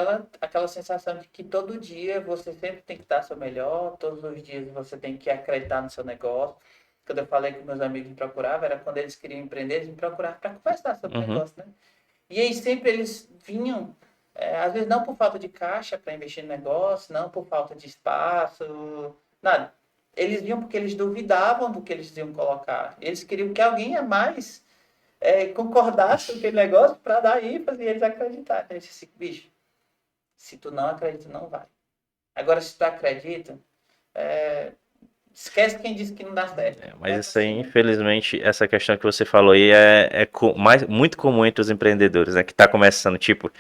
aquela sensação de que todo dia você sempre tem que dar seu melhor, todos os dias você tem que acreditar no seu negócio. Quando eu falei que meus amigos me procuravam, era quando eles queriam empreender, eles me procuravam para conversar sobre o negócio, né? E aí sempre eles vinham, às vezes não por falta de caixa para investir no negócio, não por falta de espaço, nada. Eles vinham porque eles duvidavam do que eles iam colocar. Eles queriam que alguém a mais concordasse com aquele negócio para dar ênfase e eles acreditarem. Eu disse assim: bicho, se tu não acredita, não vai. Agora, se tu acredita, esquece quem disse que não dá certo. Mas isso aí, infelizmente, essa questão que você falou aí é muito comum entre os empreendedores, né? Que tá começando, tipo,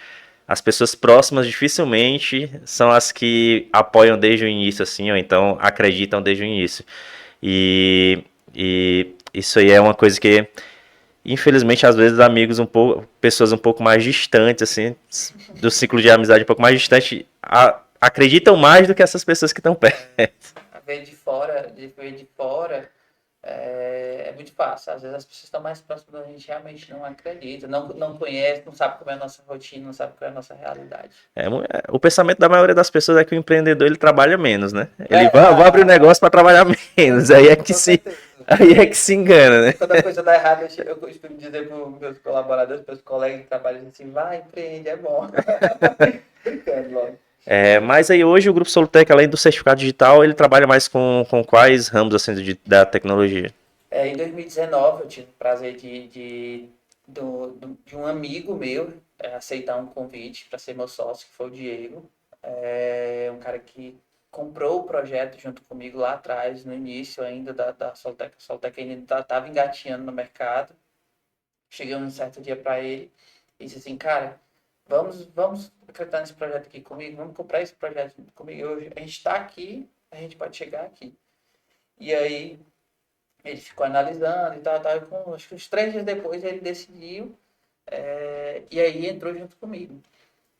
as pessoas próximas dificilmente são as que apoiam desde o início, assim, ou então acreditam desde o início. E isso aí é uma coisa que, infelizmente, às vezes amigos pessoas um pouco mais distantes, assim, do ciclo de amizade um pouco mais distante, acreditam mais do que essas pessoas que estão perto. Ver de fora, é muito fácil. Às vezes as pessoas estão mais próximas da gente realmente não acreditam, não conhecem, não sabem como é a nossa rotina, não sabem qual é a nossa realidade. O pensamento da maioria das pessoas é que o empreendedor ele trabalha menos, né? Ele vai abrir o negócio para trabalhar menos, aí é que se engana, né? Quando a coisa dá errado, eu costumo dizer para os meus colaboradores, para os colegas que trabalham assim: vai, empreende, é bom. Brincando logo. Mas aí hoje o Grupo Solutec, além do certificado digital, ele trabalha mais com quais ramos assim, da tecnologia? Em 2019 eu tive o prazer de um amigo meu aceitar um convite para ser meu sócio, que foi o Diego. Um cara que comprou o projeto junto comigo lá atrás, no início ainda da Soltec. A Soltec ainda estava engatinhando no mercado. Chegamos um certo dia para ele e disse assim, cara, vamos acreditar nesse projeto aqui comigo, vamos comprar esse projeto comigo. A gente está aqui, a gente pode chegar aqui. E aí ele ficou analisando e tal, acho que uns 3 dias depois ele decidiu, e aí entrou junto comigo.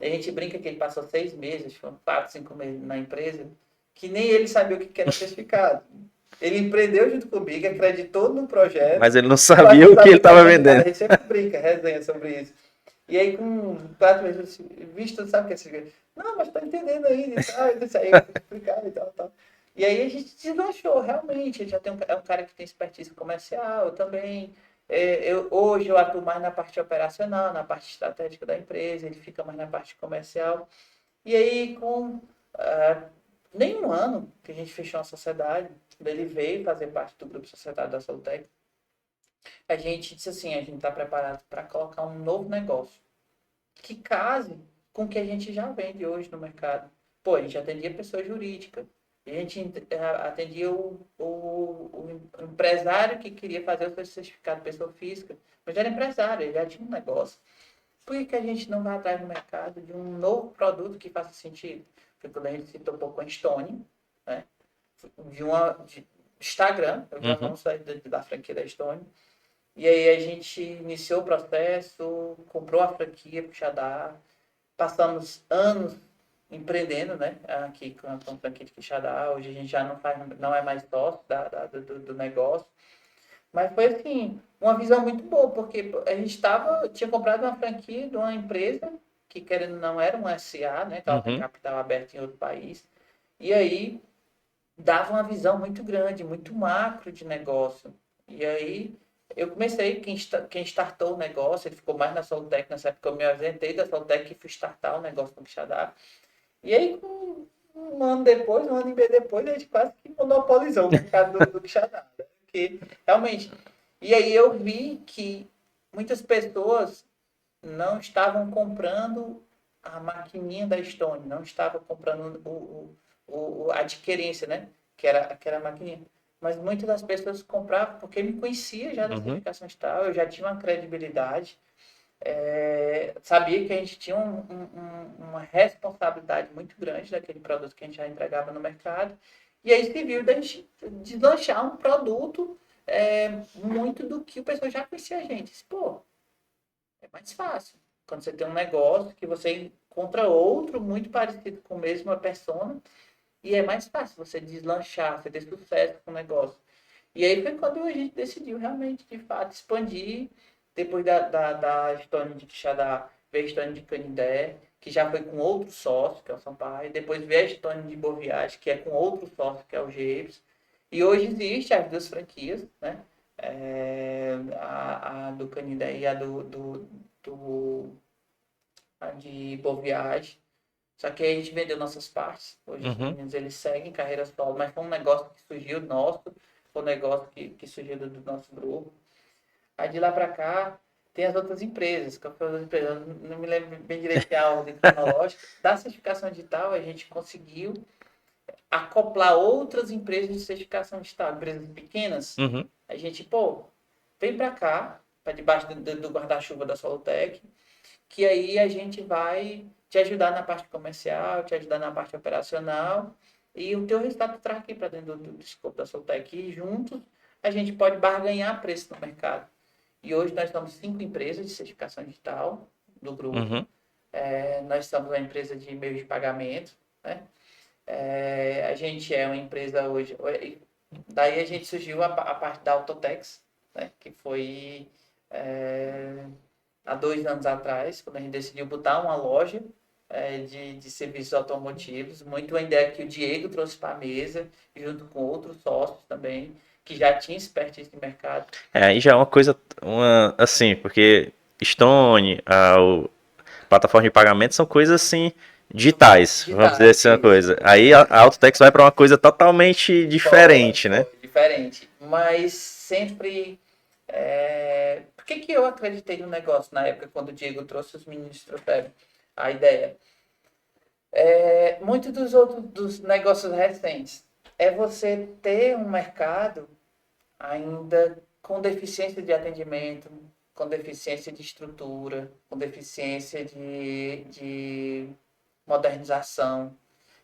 A gente brinca que ele passou 6 meses, 4, 5 meses na empresa, que nem ele sabia o que era certificado. Ele empreendeu junto comigo, acreditou no projeto. Mas ele não sabia o que ele estava vendendo. A gente sempre brinca, resenha sobre isso. E aí, com 4 meses, eu disse, visto, tu sabe o que é certificado? Não, mas tô entendendo ainda e tal. Isso aí eu fui explicar e tal. E aí a gente deslanchou, realmente. Ele já é um cara que tem expertise comercial, eu também. Hoje eu atuo mais na parte operacional, na parte estratégica da empresa, ele fica mais na parte comercial. E aí, com nem um ano que a gente fechou a sociedade, ele veio fazer parte do grupo Sociedade da Soltec, a gente disse assim, a gente está preparado para colocar um novo negócio que case com o que a gente já vende hoje no mercado. Pô, a gente atendia pessoa jurídica, a gente atendia o empresário que queria fazer o seu certificado de pessoa física, mas era empresário, ele já tinha um negócio. Por que a gente não vai atrás no mercado de um novo produto que faça sentido? Porque quando a gente se topou com a Stone, né, de Instagram, eu já não saí da franquia da Stone, e aí a gente iniciou o processo, comprou a franquia para o Xadá, passamos anos empreendendo, né, aqui com a franquia de Quixadá. Hoje a gente já não é mais sócio do negócio, mas foi assim, uma visão muito boa, porque a gente tinha comprado uma franquia de uma empresa que querendo não era um SA, né, que ela tem capital aberto em outro país, e aí dava uma visão muito grande, muito macro de negócio. E aí eu comecei, quem startou o negócio, ele ficou mais na Soltec, nessa época eu me ausentei da Soltec e fui startar o negócio no Quixadá. E aí, um ano e meio depois, a gente quase que monopolizou o mercado do Quixadá. Né? Porque, realmente, e aí eu vi que muitas pessoas não estavam comprando a maquininha da Stone, não estavam comprando a adquirência, né? Que era a maquininha. Mas muitas das pessoas compravam porque me conhecia já da certificação de tal, eu já tinha uma credibilidade, sabia que a gente tinha uma responsabilidade muito grande daquele produto que a gente já entregava no mercado, e aí se viu da gente deslanchar um produto muito do que o pessoal já conhecia a gente. Pô, é mais fácil. Quando você tem um negócio que você encontra outro muito parecido com a mesma persona, e é mais fácil você deslanchar, você ter sucesso com o negócio. E aí foi quando a gente decidiu realmente, de fato, expandir. Depois da Stone de Quixadá, veio a Stone de Canindé, que já foi com outro sócio, que é o Sampaio. Depois veio a Stone de Boa Viagem, que é com outro sócio, que é o Geiros. E hoje existe as duas franquias, né? A do Canindé e a a de Boa Viagem. Só que a gente vendeu nossas partes. Hoje os meninos eles seguem carreira solo, mas foi um negócio que surgiu nosso, foi um negócio que surgiu do nosso grupo. Aí de lá para cá tem as outras empresas, eu não me lembro bem direito a ordem cronológica. Da certificação digital a gente conseguiu acoplar outras empresas de certificação digital, empresas pequenas. A gente, vem para cá, para debaixo do guarda-chuva da Soltec, que aí a gente vai te ajudar na parte comercial, te ajudar na parte operacional, e o teu resultado traz aqui para dentro do escopo da Soltec. E juntos a gente pode barganhar preço no mercado. E hoje nós somos 5 empresas de certificação digital do grupo. Nós somos uma empresa de meio de pagamento, né? A gente é uma empresa hoje... Daí a gente surgiu a parte da Autotex, né? Que foi há 2 anos atrás, quando a gente decidiu botar uma loja de serviços automotivos. Muito uma ideia que o Diego trouxe para a mesa, junto com outros sócios também, que já tinha expertise de mercado. Aí já é uma coisa, assim, porque Stone, plataforma de pagamento são coisas assim, digitais, vamos dizer assim uma coisa. Aí a Autotex vai para uma coisa totalmente diferente, né? Diferente, mas sempre... que eu acreditei no negócio na época, quando o Diego trouxe, os meninos trouxeram a ideia? Muitos dos outros dos negócios recentes é você ter um mercado ainda com deficiência de atendimento, com deficiência de estrutura, com deficiência de modernização.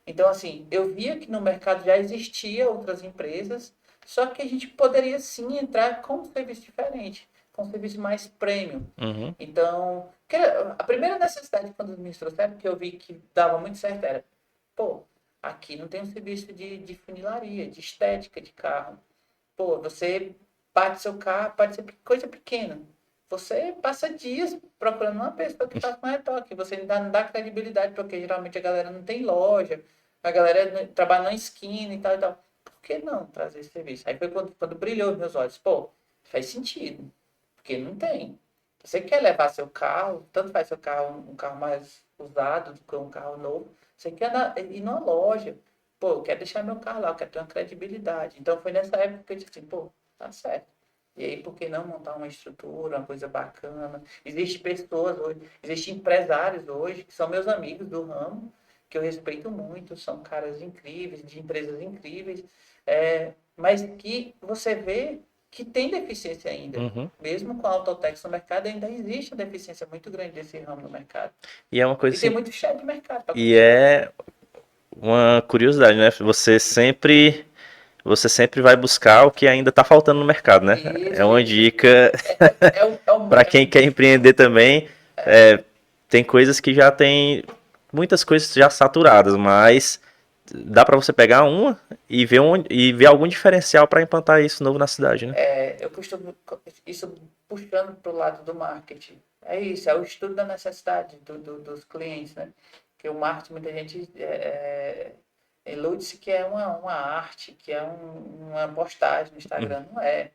Então, assim, eu via que no mercado já existia outras empresas, só que a gente poderia sim entrar com um serviço diferente, com um serviço mais premium. Uhum. Então, a primeira necessidade quando os meninos trouxeram, que eu vi que dava muito certo, era, pô, aqui não tem um serviço de funilaria, de estética de carro. Pô, você bate seu carro, pode ser coisa pequena. Você passa dias procurando uma pessoa que faça um retoque. Você não dá credibilidade, porque geralmente a galera não tem loja, a galera trabalha na esquina e tal e tal. Por que não trazer esse serviço? Aí foi quando brilhou os meus olhos. Pô, faz sentido, porque não tem. Você quer levar seu carro, tanto faz seu carro um carro mais usado do que um carro novo, você quer ir numa loja. Pô, eu quero deixar meu carro lá, eu quero ter uma credibilidade. Então foi nessa época que eu disse assim, pô, tá certo. E aí, por que não montar uma estrutura, uma coisa bacana? Existem pessoas hoje, existem empresários hoje, que são meus amigos do ramo, que eu respeito muito, são caras incríveis, de empresas incríveis, mas que você vê que tem deficiência ainda. Uhum. Mesmo com a Autotex no mercado, ainda existe uma deficiência muito grande desse ramo no mercado. E é uma coisa E tem assim, muito chefe de mercado para e crescer. é uma curiosidade, né? Você sempre vai buscar o que ainda está faltando no mercado, né? É Isso, uma isso. dica para quem quer empreender também. Tem coisas que já tem muitas coisas já saturadas, mas dá para você pegar uma e ver algum diferencial para implantar isso novo na cidade, né? Eu costumo, isso puxando para o lado do marketing. É isso, é o estudo da necessidade dos clientes, né? Que o marketing, muita gente ilude-se que é uma arte, que é uma postagem no Instagram. Não é.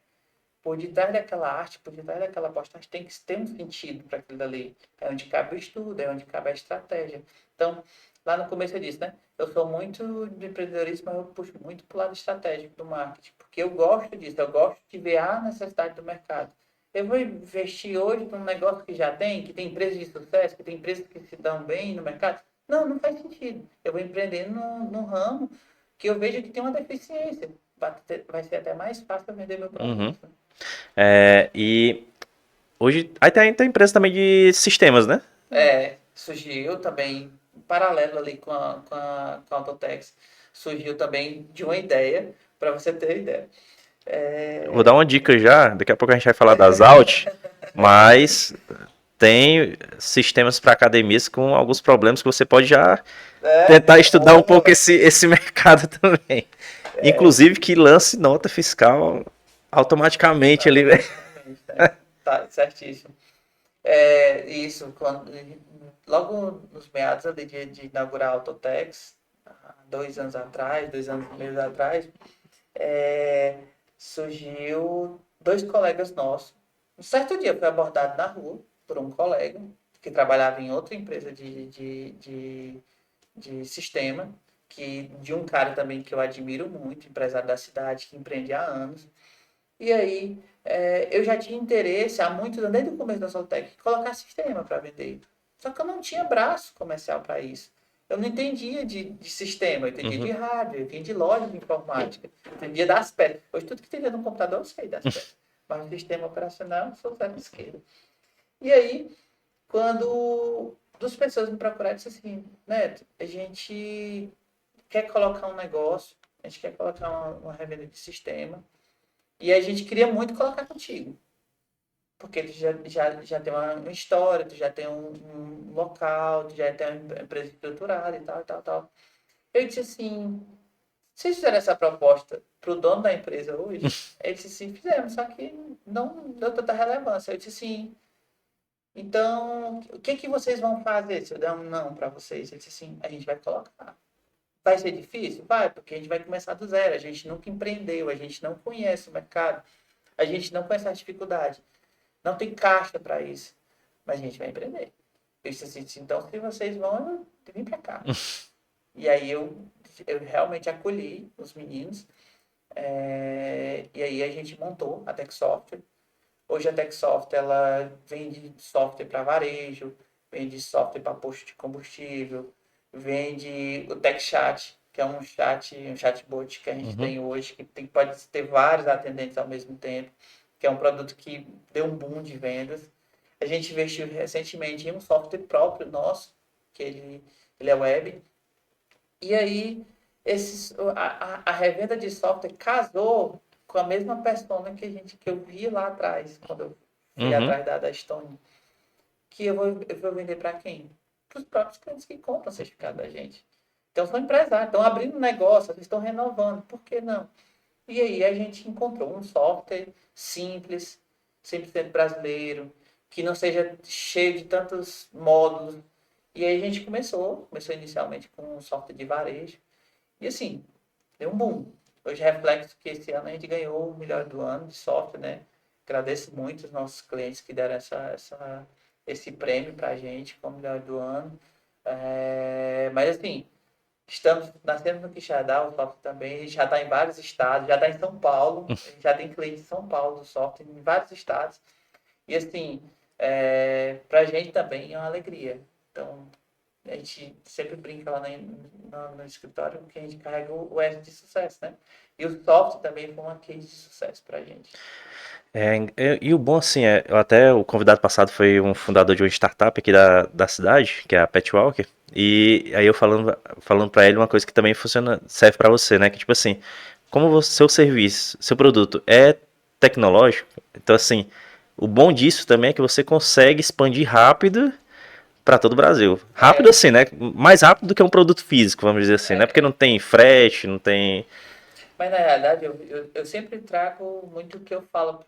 Por detrás daquela arte, por detrás daquela postagem, tem que ter um sentido para aquilo dali. É onde cabe o estudo, é onde cabe a estratégia. Então, lá no começo eu disse, né? Eu sou muito de empreendedorismo, mas eu puxo muito para o lado estratégico do marketing, porque eu gosto disso, eu gosto de ver a necessidade do mercado. Eu vou investir hoje num negócio que já tem, que tem empresas de sucesso, que tem empresas que se dão bem no mercado. Não, não faz sentido. Eu vou empreender num ramo que eu vejo que tem uma deficiência. Vai ser até mais fácil eu vender meu Uhum. produto. E hoje aí tem empresa também de sistemas, né? Surgiu também, em paralelo ali com a Autotex, surgiu também de uma ideia, para você ter ideia. Eu vou dar uma dica já, daqui a pouco a gente vai falar das Alt, mas tem sistemas para academias com alguns problemas que você pode já tentar estudar um pouco esse mercado também. Inclusive que lance nota fiscal automaticamente ali, velho. Tá, certíssimo. Isso, logo nos meados ali de inaugurar a Autotex, há 2 anos atrás, 2 anos e meio atrás, surgiu dois colegas nossos. Um certo dia eu fui abordado na rua por um colega que trabalhava em outra empresa de sistema, de um cara também que eu admiro muito, empresário da cidade, que empreende há anos. E aí, eu já tinha interesse há muitos anos, desde o começo da Soltec, em colocar sistema para vender. Só que eu não tinha braço comercial para isso. Eu não entendia de sistema, eu entendia de rádio, eu entendia de loja de informática, eu entendia das peças. Hoje, tudo que tem dentro do computador, eu sei das peças. Mas o sistema operacional, eu sou zero esquerda. E aí, quando duas pessoas me procuraram, disse assim, Neto, a gente quer colocar um negócio, a gente quer colocar uma revenda de sistema, e a gente queria muito colocar contigo. Porque tu já tem uma história, tu já tem um local, tu já tem uma empresa estruturada e tal, e tal, tal. Eu disse assim, vocês fizeram essa proposta para o dono da empresa hoje? Ele disse sim, fizemos, só que não deu tanta relevância. Eu disse sim, então, o que vocês vão fazer se eu der um não para vocês? Ele disse assim, a gente vai colocar. Vai ser difícil? Vai, porque a gente vai começar do zero. A gente nunca empreendeu, a gente não conhece o mercado, a gente não conhece a dificuldade. Não tem caixa para isso. Mas a gente vai empreender. Eu disse assim, então se vocês vão, eu vim para cá. E aí eu realmente acolhi os meninos. E aí a gente montou a Tech Software. Hoje a TechSoft, ela vende software para varejo, vende software para posto de combustível, vende o TechChat, que é um chatbot que a gente tem hoje, que pode ter vários atendentes ao mesmo tempo, que é um produto que deu um boom de vendas. A gente investiu recentemente em um software próprio nosso, que ele é web. E aí, a revenda de software casou com a mesma persona que eu vi lá atrás, quando eu fui Uhum. atrás da Stone. Que eu vou vender para quem? Para os próprios clientes que compram o certificado da gente. Então, são empresários, estão abrindo negócio, eles estão renovando, por que não? E aí a gente encontrou um software simples, 100% brasileiro, que não seja cheio de tantos módulos. E aí a gente começou inicialmente com um software de varejo. E assim, deu um boom. Hoje reflexo que esse ano a gente ganhou o melhor do ano de software, né? Agradeço muito os nossos clientes que deram esse prêmio para a gente como melhor do ano. Mas assim, estamos nascendo no Quixadá, o software também, a gente já está em vários estados, já está em São Paulo, a gente já tem clientes em São Paulo do software, em vários estados. E assim, para a gente também é uma alegria. Então, a gente sempre brinca lá no escritório que a gente carrega o S de sucesso, né? E o software também foi uma case de sucesso para a gente. E o bom, assim, até o convidado passado foi um fundador de uma startup aqui da cidade, que é a Pet Walker, e aí eu falando pra ele uma coisa que também funciona, serve pra você, né? Que tipo assim, como seu serviço, seu produto é tecnológico, então assim, o bom disso também é que você consegue expandir rápido pra todo o Brasil. Rápido É, assim, né? Mais rápido do que um produto físico, vamos dizer assim, né? Porque não tem frete, não tem. mas na realidade eu sempre trago muito o que eu falo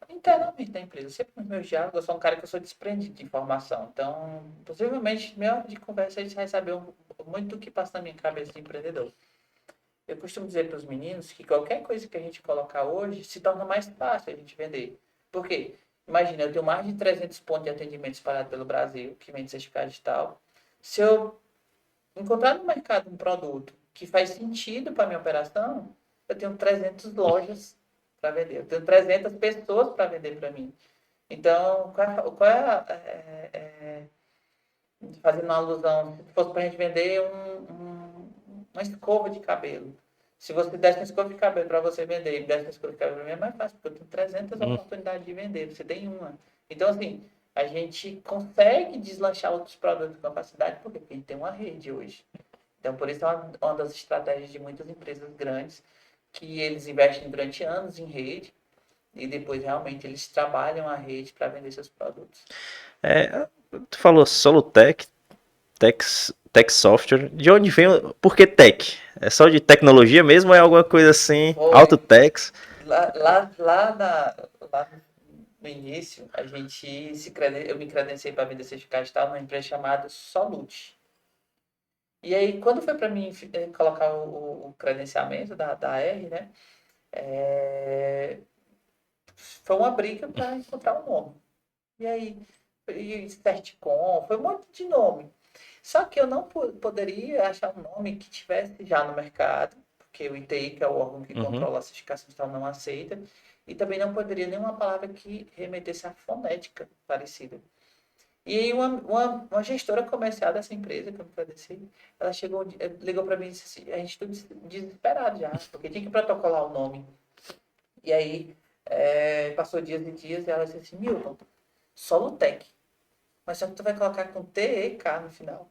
internamente da empresa. Sempre nos meus diálogos, eu sou um cara que eu sou desprendido de informação. Então, possivelmente, meia hora de conversa, a gente vai saber muito do que passa na minha cabeça de empreendedor. Eu costumo dizer para os meninos que qualquer coisa que a gente colocar hoje se torna mais fácil a gente vender. Por quê? Imagina, eu tenho mais de 300 pontos de atendimento espalhados pelo Brasil, que vende certificado digital. Se eu encontrar no mercado um produto que faz sentido para a minha operação, eu tenho 300 lojas para vender. Eu tenho 300 pessoas para vender para mim. Então, fazendo uma alusão, se fosse para a gente vender uma escova de cabelo. Se você desse uma escova de cabelo para você vender e me desse uma escova de cabelo para mim, é mais fácil, porque eu tenho 300 oportunidades de vender, você tem uma. Então, assim, a gente consegue deslanchar outros produtos com capacidade, porque a gente tem uma rede hoje. Então, por isso é uma das estratégias de muitas empresas grandes, que eles investem durante anos em rede, e depois realmente eles trabalham a rede para vender seus produtos. Tu falou Solutech, Tech Software. De onde vem? Por que Tech? É só de tecnologia mesmo ou é alguma coisa assim? Foi Autotex? lá no início, eu me credenciei para vender certificado digital numa empresa chamada Solute. E aí, quando foi para mim colocar o credenciamento da R, né, foi uma briga para encontrar um nome. E aí, Certicom, foi um monte de nome. Só que eu não poderia achar um nome que tivesse já no mercado, porque o ITI, que é o órgão que Uhum. controla a certificação digital, não aceita, e também não poderia nenhuma palavra que remetesse à fonética parecida. E aí uma gestora comercial dessa empresa, que eu me cadastei, ela ligou para mim e disse assim, a gente tudo desesperado já, porque tinha que protocolar o nome. E aí passou dias e dias e ela disse assim, Milton, Solutec, mas só que tu vai colocar com T-E-K no final.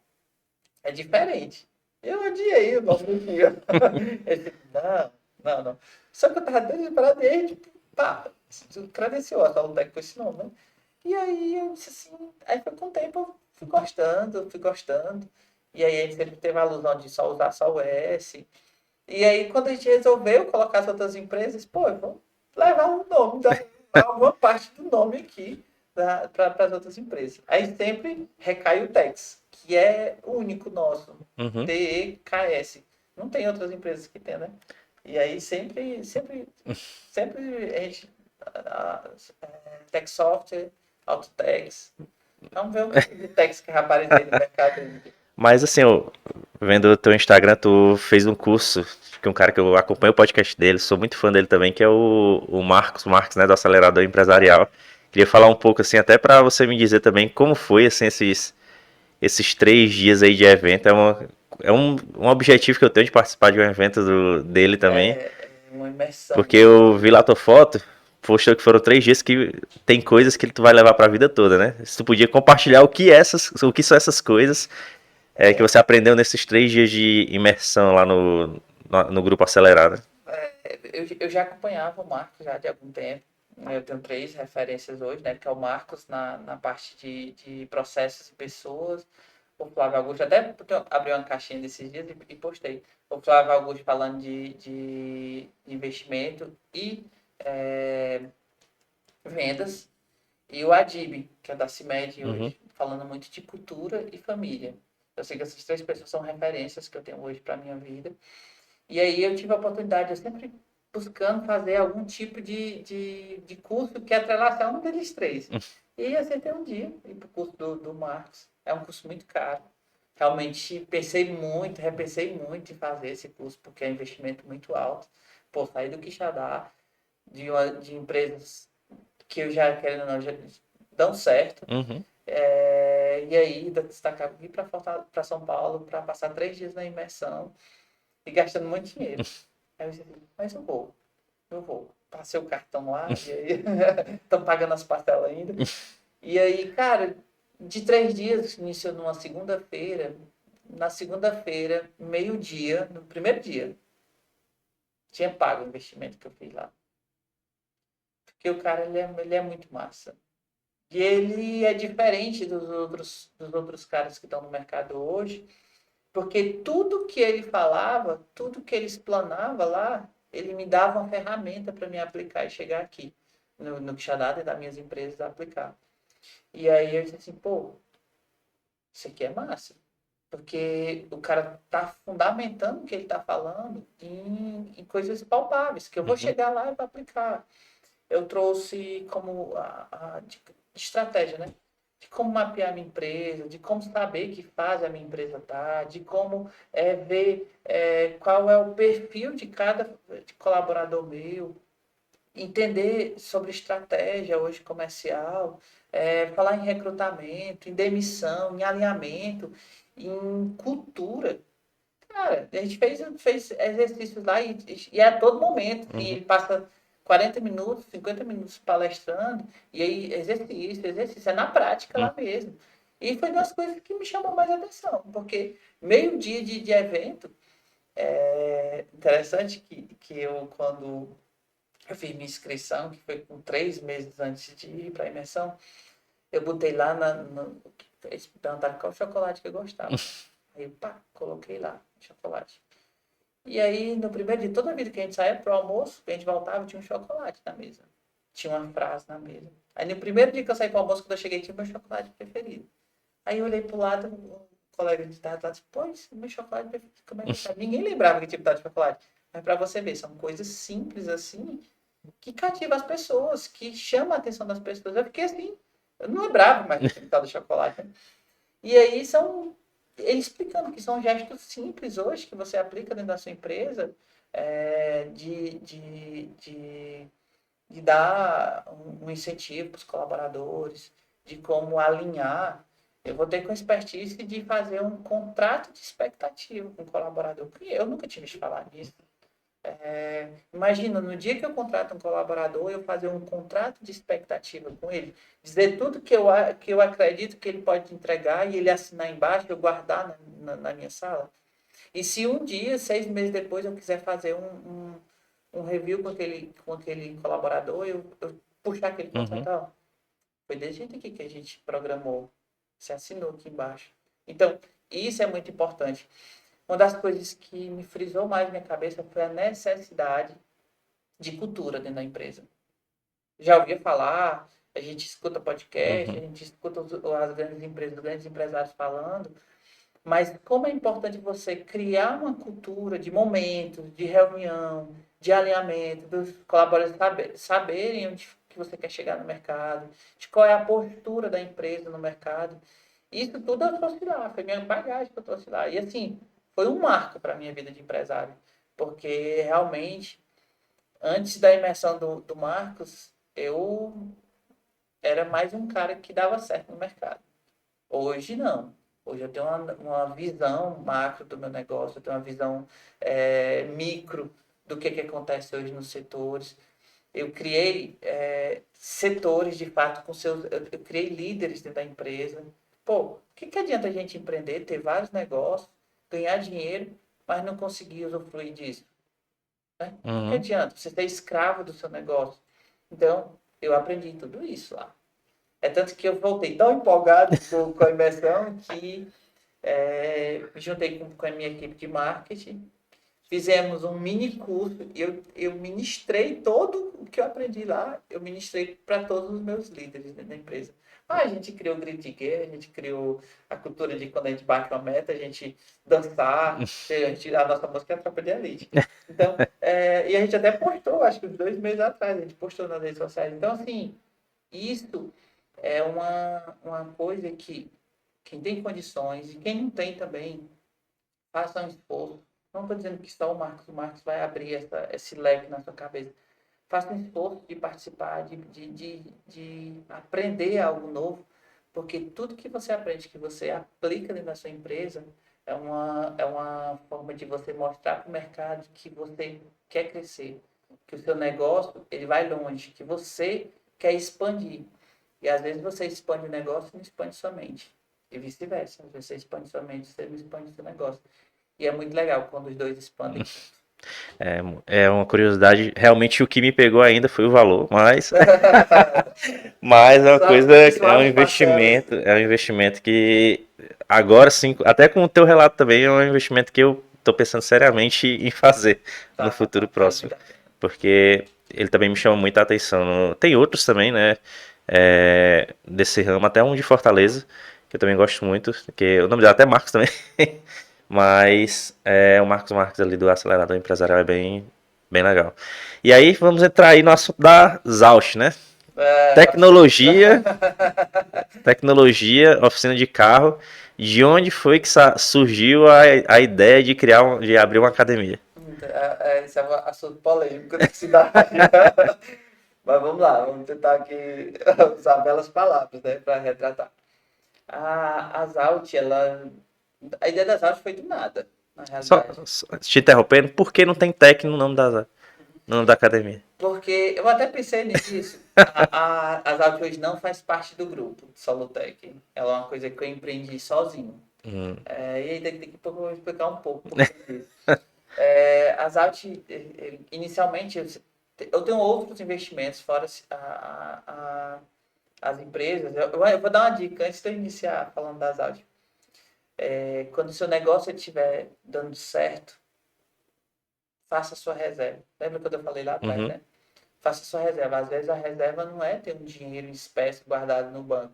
É diferente. Eu odiei o nome do dia. Eu disse, não. Só que eu tava desesperado e aí, tipo, pá, credenciou a Solutec com esse nome, né? E aí eu disse assim, aí foi com o tempo eu fui gostando. E aí a gente sempre teve a alusão de só usar só o S. E aí quando a gente resolveu colocar as outras empresas, pô, eu vou levar o nome, alguma parte do nome aqui para as outras empresas. Aí sempre recai o Tex, que é o único nosso, Uhum. TEKS. Não tem outras empresas que tem, né? E aí sempre a gente, Tech Software, Autotex. Vamos ver o que de Tex que vai aparecer no mercado. Mas assim, vendo o teu Instagram, tu fez um curso que um cara que eu acompanho o podcast dele, sou muito fã dele também, que é o Marcos, né, do Acelerador Empresarial. Queria falar um pouco, assim, até para você me dizer também como foi, assim, esses 3 dias aí de evento. É um objetivo que eu tenho de participar de um evento dele também, É uma imersão, porque né? eu vi lá tua foto, postou que foram 3 dias que tem coisas que tu vai levar pra vida toda, né? Se tu podia compartilhar o que são essas coisas que você aprendeu nesses 3 dias de imersão lá no grupo acelerado. Eu já acompanhava o Marcos já de algum tempo. Eu tenho três referências hoje, né? Que é o Marcos na parte de processos e pessoas. O Flávio Augusto, até porque eu abri uma caixinha desses dias e postei. O Flávio Augusto falando de investimento e vendas. E o Adib, que é da CIMED Uhum. hoje, falando muito de cultura e família. Eu sei que essas três pessoas são referências que eu tenho hoje para a minha vida. E aí eu tive a oportunidade, eu sempre buscando fazer algum tipo de curso que atrelasse a um deles três. E acertei um dia ir para o curso do Marcos. É um curso muito caro. Realmente pensei muito, repensei muito em fazer esse curso, porque é um investimento muito alto. Por sair do Quixadá, de empresas que eu já, querendo ou não, já dão certo. Uhum. E aí destacar vir para São Paulo para passar 3 dias na imersão e gastando muito dinheiro. Aí eu disse assim, mas eu vou. Passei o cartão lá, e aí estão pagando as parcelas ainda. E aí, cara, de 3 dias, iniciou numa segunda-feira. Na segunda-feira, meio-dia, no primeiro dia, tinha pago o investimento que eu fiz lá. Porque o cara, ele é muito massa. E ele é diferente dos outros caras que estão no mercado hoje, porque tudo que ele falava, tudo que ele explanava lá, ele me dava uma ferramenta para me aplicar e chegar aqui, no Quixadá e das minhas empresas a aplicar. E aí eu disse assim, pô, isso aqui é massa. Porque o cara tá fundamentando o que ele tá falando em coisas palpáveis, que eu vou Uhum. chegar lá e vou aplicar. Eu trouxe como de estratégia, né? De como mapear a minha empresa, de como saber que fase a minha empresa está, de como ver qual é o perfil de cada colaborador meu, entender sobre estratégia hoje comercial, falar em recrutamento, em demissão, em alinhamento, em cultura. Cara, a gente fez exercícios lá e é a todo momento. Assim, Uhum. ele passa 40 minutos, 50 minutos palestrando, e aí exercício. É na prática Uhum. lá mesmo. E foi uma das coisas que me chamou mais atenção, porque meio dia de evento, interessante que eu, quando eu fiz minha inscrição, que foi com 3 meses antes de ir para a imersão, eu botei lá eles perguntaram qual chocolate que eu gostava. Aí eu, pá, coloquei lá, chocolate. E aí, no primeiro dia, toda vida que a gente saía pro almoço, a gente voltava, tinha um chocolate na mesa. Tinha uma frase na mesa. Aí, no primeiro dia que eu saí pro almoço, quando eu cheguei, tinha o meu chocolate preferido. Aí, eu olhei pro lado, um colega de tarde lá disse, pô, esse é o meu chocolate preferido, como é que sabe? Ninguém lembrava que tinha botado chocolate. Mas pra você ver, são coisas simples assim, que cativam as pessoas, que chamam a atenção das pessoas. Eu fiquei assim, eu não lembrava mais que tinha botado chocolate. Né? E aí, ele explicando que são gestos simples hoje que você aplica dentro da sua empresa de dar um incentivo para os colaboradores, de como alinhar. Eu vou ter com expertise de fazer um contrato de expectativa com o colaborador. Eu nunca tive que falar nisso. Imagina, no dia que eu contrato um colaborador, eu fazer um contrato de expectativa com ele, dizer tudo que eu acredito que ele pode entregar e ele assinar embaixo, eu guardar na minha sala. E se um dia, 6 meses depois, eu quiser fazer um review com aquele colaborador, eu puxar aquele Uhum. contrato, ó, foi desse jeito aqui que a gente programou, você assinou aqui embaixo. Então, isso é muito importante. Uma das coisas que me frisou mais minha cabeça foi a necessidade de cultura dentro da empresa. Já ouvia falar, a gente escuta podcast, a Uhum. gente escuta as grandes empresas, os grandes empresários falando, mas como é importante você criar uma cultura de momentos, de reunião, de alinhamento, dos colaboradores saberem onde que você quer chegar no mercado, de qual é a postura da empresa no mercado. Isso tudo eu trouxe lá, foi minha bagagem que eu trouxe lá. E assim, foi um marco para a minha vida de empresário. porque realmente, antes da imersão do Marcos, eu era mais um cara que dava certo no mercado. Hoje não. Hoje eu tenho uma visão macro do meu negócio, eu tenho uma visão micro do que acontece hoje nos setores. Eu criei setores, de fato, com seus. Eu criei líderes dentro da empresa. Pô, o que adianta a gente empreender, ter vários negócios, ganhar dinheiro, mas não conseguir usufruir disso? Né? O que Uhum. adianta? Você ser escravo do seu negócio. Então, eu aprendi tudo isso lá. É tanto que eu voltei tão empolgado com a imersão que me juntei com a minha equipe de marketing, fizemos um mini curso e eu ministrei todo o que eu aprendi lá, eu ministrei para todos os meus líderes dentro da empresa. A gente criou o Grit Gear, a gente criou a cultura de quando a gente bate uma meta, a gente dançar, a nossa música é a Tropa de Elite. Então, e a gente até postou, acho que uns 2 meses atrás, a gente postou nas redes sociais. Então, assim, isso é uma coisa que quem tem condições e quem não tem também, faça um esforço. Não estou dizendo que só o Marcos vai abrir esse leque na sua cabeça. Faça um esforço de participar, de aprender algo novo, porque tudo que você aprende, que você aplica dentro da sua empresa, é uma forma de você mostrar para o mercado que você quer crescer, que o seu negócio ele vai longe, que você quer expandir. E às vezes você expande o negócio e não expande sua mente. E vice-versa. Às vezes você expande sua mente, você não expande seu negócio. E é muito legal quando os dois expandem. É uma curiosidade. Realmente o que me pegou ainda foi o valor, mas é uma Só, coisa, só as parcelas. é um investimento que agora sim, até com o teu relato também, é um investimento que eu tô pensando seriamente em fazer no futuro Vale próximo, muito a pena. porque ele também me chama muita atenção. Tem outros também, né, desse ramo, até um de Fortaleza, que eu também gosto muito, que o nome dele é até Marcos também, mas o Marcos Marques ali do Acelerador Empresarial é bem legal. E aí vamos entrar aí no assunto da Zauch, né? Assunto. Tecnologia, tecnologia, oficina de carro. De onde foi que surgiu a ideia de de abrir uma academia? Esse é um assunto polêmico da cidade. Mas vamos lá, vamos tentar aqui usar belas palavras, né, para retratar. A Zalt, a ideia da Zalt foi do nada, na realidade. Só te interrompendo, por que não tem tech no nome no nome da academia? Porque eu até pensei nisso. A Zalt hoje não faz parte do grupo Solotech. Ela é uma coisa que eu empreendi sozinho. Hum. E aí tem que explicar um pouco por que disso. A Zalt, inicialmente, eu tenho outros investimentos fora as empresas. Eu vou dar uma dica antes de eu iniciar falando das Zalt. Quando o seu negócio estiver dando certo, faça a sua reserva. Lembra quando eu falei lá atrás, Uhum. né? Faça a sua reserva. Às vezes a reserva não é ter um dinheiro em espécie guardado no banco.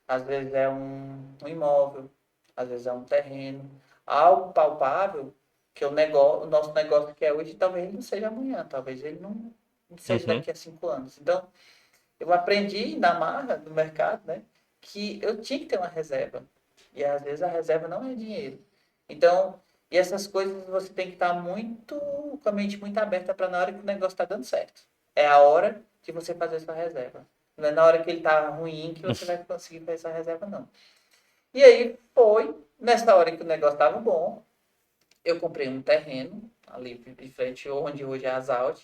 Às vezes é um imóvel, às vezes é um terreno. Algo palpável que o nosso negócio que é hoje, talvez ele não seja amanhã, talvez ele não seja Uhum. daqui a 5 anos. Então, eu aprendi na marra do mercado, né, que eu tinha que ter uma reserva. E às vezes a reserva não é dinheiro. Então, e essas coisas você tem que estar muito com a mente muito aberta para na hora que o negócio está dando certo. É a hora de você fazer essa reserva. Não é na hora que ele está ruim que você vai conseguir fazer essa reserva, não. E aí foi, nessa hora que o negócio estava bom, eu comprei um terreno ali de frente onde hoje é a Zalt.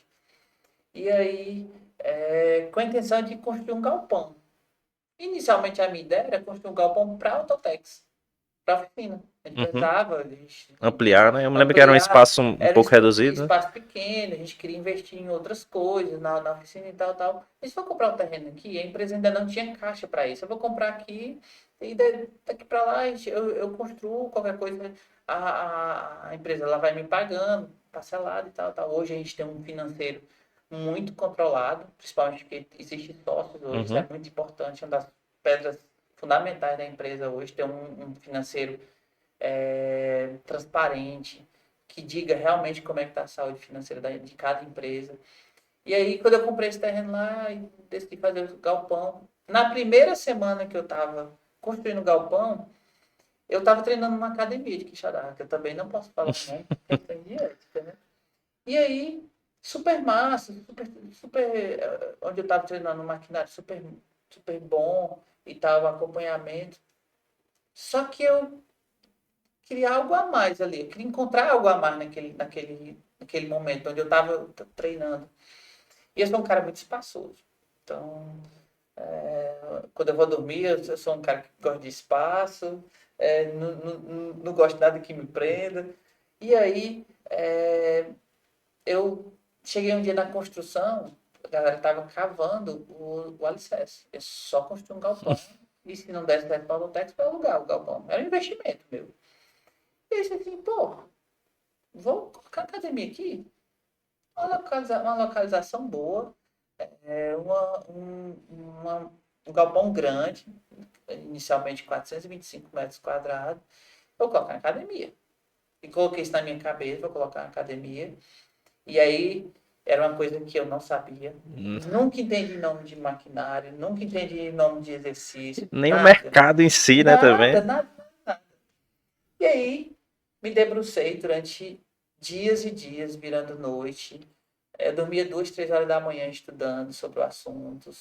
E aí, com a intenção de construir um galpão. Inicialmente a minha ideia era construir um galpão para Autotex, para oficina. A gente Uhum. pensava Ampliar, né? Eu me lembro que era um ampliar, espaço um era um pouco reduzido, né? espaço pequeno, a gente queria investir em outras coisas na oficina e tal, tal. E se eu comprar um terreno aqui, a empresa ainda não tinha caixa para isso. Eu vou comprar aqui e daqui para lá eu construo qualquer coisa. A empresa ela vai me pagando, parcelado e tal, tal. Hoje a gente tem um financeiro muito controlado, principalmente porque existe sócios hoje, isso é Uhum. muito importante, uma das pedras fundamentais da empresa hoje, ter um financeiro transparente, que diga realmente como é que está a saúde financeira de cada empresa. E aí, quando eu comprei esse terreno lá e decidi fazer o galpão, na primeira semana que eu estava construindo o galpão, eu estava treinando numa academia de Quixadá, que eu também não posso falar o nome, porque é questão de ética, né? E aí, super massa, onde eu estava treinando um maquinário super bom e tal, acompanhamento. Só que eu queria algo a mais ali, eu queria encontrar algo a mais naquele momento onde eu estava treinando. E eu sou um cara muito espaçoso. Então, quando eu vou dormir, eu sou um cara que gosta de espaço, não gosto de nada que me prenda. E aí, eu cheguei um dia na construção, a galera estava cavando o alicerce. Eu só construí um galpão. E se não desse certo para o Lotex, para alugar o galpão. Era um investimento meu. E eu disse assim, pô, vou colocar academia aqui. Uma localização boa, é um galpão grande, inicialmente 425 metros quadrados. Vou colocar na academia. E coloquei isso na minha cabeça, vou colocar na academia. E aí era uma coisa que eu não sabia. Nunca entendi nome de maquinário, nunca entendi nome de exercício, Nem o nada. mercado em si, né, Nada, também. nada, nada. E aí me debrucei durante dias e dias, virando noite. Eu dormia 2, 3 horas da manhã estudando sobre o assunto.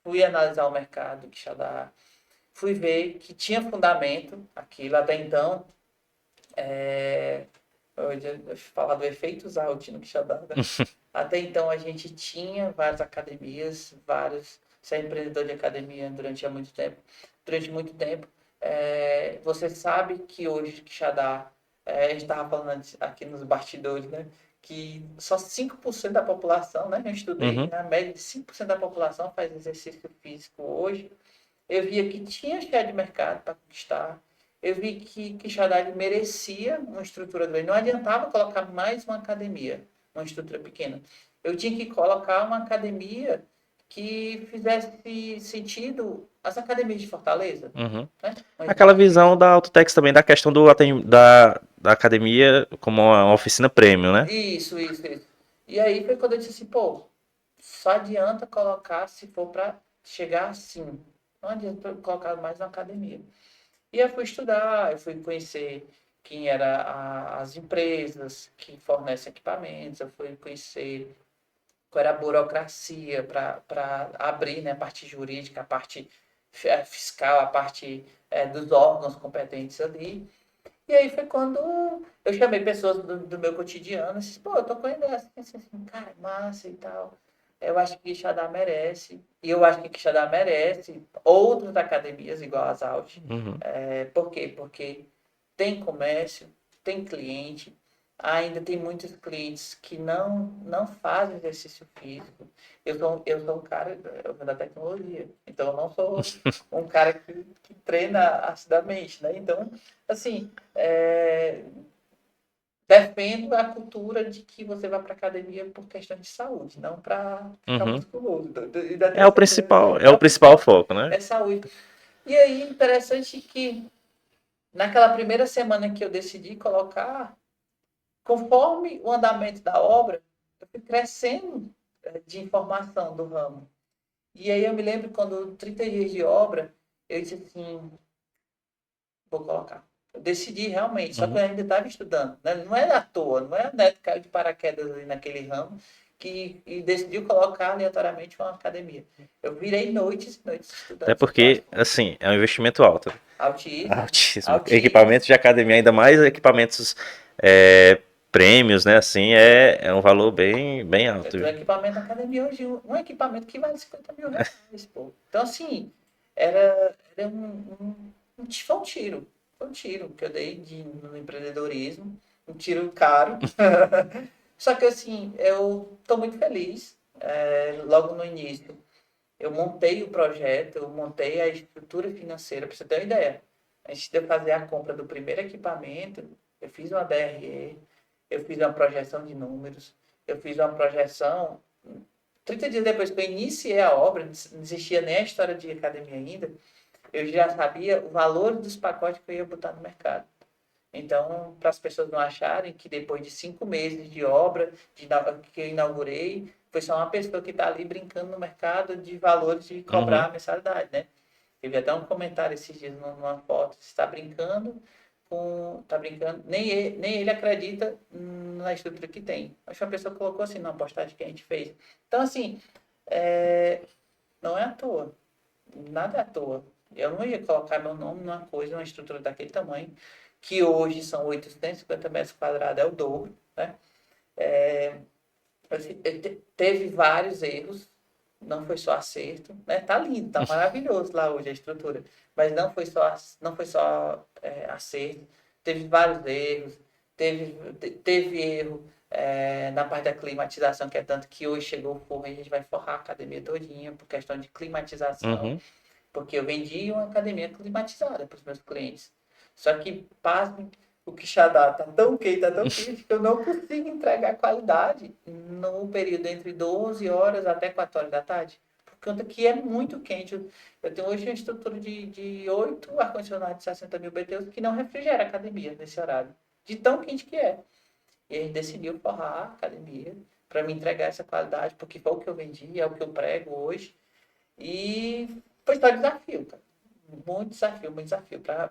Fui analisar o mercado do Quixadá. Fui ver que tinha fundamento aquilo. Até então, eu falar do efeito Zalt no Quixadá, né? Até então a gente tinha várias academias, vários. Você é empreendedor de academia muito tempo. Durante muito tempo. Você sabe que hoje Quixadá, a gente estava falando aqui nos bastidores, né? Que só 5% da população, né? Eu estudei, Uhum. na média de 5% da população faz exercício físico hoje. Eu via que tinha share de mercado para conquistar. Eu vi que Quixadá merecia uma estrutura grande. Não adiantava colocar mais uma academia, uma estrutura pequena. Eu tinha que colocar uma academia que fizesse sentido as academias de Fortaleza, Uhum. né? Uma Aquela Smart visão da Autotex também da questão da academia como uma oficina premium, né? Isso. E aí foi quando eu disse assim, pô, só adianta colocar se for para chegar assim. Não adianta colocar mais na academia. E eu fui estudar, eu fui conhecer quem eram as empresas que fornecem equipamentos, eu fui conhecer qual era a burocracia para abrir, né, a parte jurídica, a parte fiscal, a parte dos órgãos competentes ali. E aí foi quando eu chamei pessoas do meu cotidiano, e disse, pô, eu tô com a ideia assim, cara, massa e tal. Eu acho que Quixadá merece. E eu acho que Quixadá merece outras academias igual as Alt. Uhum. Por quê? Porque tem comércio, tem cliente, ainda tem muitos clientes que não fazem exercício físico. Eu sou um cara eu venho da tecnologia, então eu não sou um cara que treina assiduamente, né? Então, assim, defendo a cultura de que você vai para academia por questão de saúde, não para ficar Uhum. musculoso. E da terceira, É o principal foco, né? é saúde. E aí, interessante que naquela primeira semana que eu decidi colocar, conforme o andamento da obra, eu fui crescendo de informação do ramo. E aí eu me lembro quando 30 dias de obra, eu disse assim, vou colocar. Eu decidi realmente, só que Uhum. eu ainda estava estudando. Né? Não é à toa, não é a Neto caiu de paraquedas ali naquele ramo e decidiu colocar aleatoriamente uma academia. Eu virei noites e noites Até estudando sobre o porque, assunto. assim, é um investimento alto. Autismo, Altíssimo. autismo. Equipamentos de academia, ainda mais equipamentos prêmios, né? Assim, é um valor bem Eu alto. tenho um equipamento na academia hoje, um equipamento que vale 50 mil reais, pô. Então, assim, era foi um tiro. Foi um tiro que eu dei no empreendedorismo. Um tiro caro. Só que, assim, eu estou muito feliz. Logo no início, eu montei o projeto, eu montei a estrutura financeira, para você ter uma ideia. Antes de eu fazer a compra do primeiro equipamento, eu fiz uma DRE, eu fiz uma projeção de números, eu fiz uma projeção. 30 dias depois que eu iniciei a obra, não existia nem a história de academia ainda, eu já sabia o valor dos pacotes que eu ia botar no mercado. Então, para as pessoas não acharem que depois de 5 meses de obra que eu inaugurei, foi só uma pessoa que está ali brincando no mercado de valores de cobrar Uhum. a mensalidade, né? Eu vi até um comentário esses dias numa foto, você está brincando tá brincando, nem ele acredita na estrutura que tem. Acho que uma pessoa colocou assim na postagem que a gente fez. Então, assim, não é à toa. Nada é à toa. Eu não ia colocar meu nome numa coisa, numa estrutura daquele tamanho, que hoje são 850 metros quadrados, é o dobro, né? Teve vários erros, não foi só acerto, né? Tá lindo, tá maravilhoso lá hoje a estrutura, mas não foi só acerto, teve vários erros, teve erro na parte da climatização, que é tanto que hoje chegou o forro e a gente vai forrar a academia todinha por questão de climatização, Uhum. porque eu vendi uma academia climatizada para os meus clientes. Só que, pasme, o Quixadá tá tão quente que eu não consigo entregar qualidade no período entre 12 horas até 4 horas da tarde. Por conta que é muito quente. Eu tenho hoje uma estrutura de 8 ar-condicionados de 60 mil BTUs que não refrigera a academia nesse horário. De tão quente que é. E a gente decidiu forrar a academia para me entregar essa qualidade, porque foi o que eu vendi, é o que eu prego hoje. E foi só desafio, cara. Muito desafio, muito desafio. Para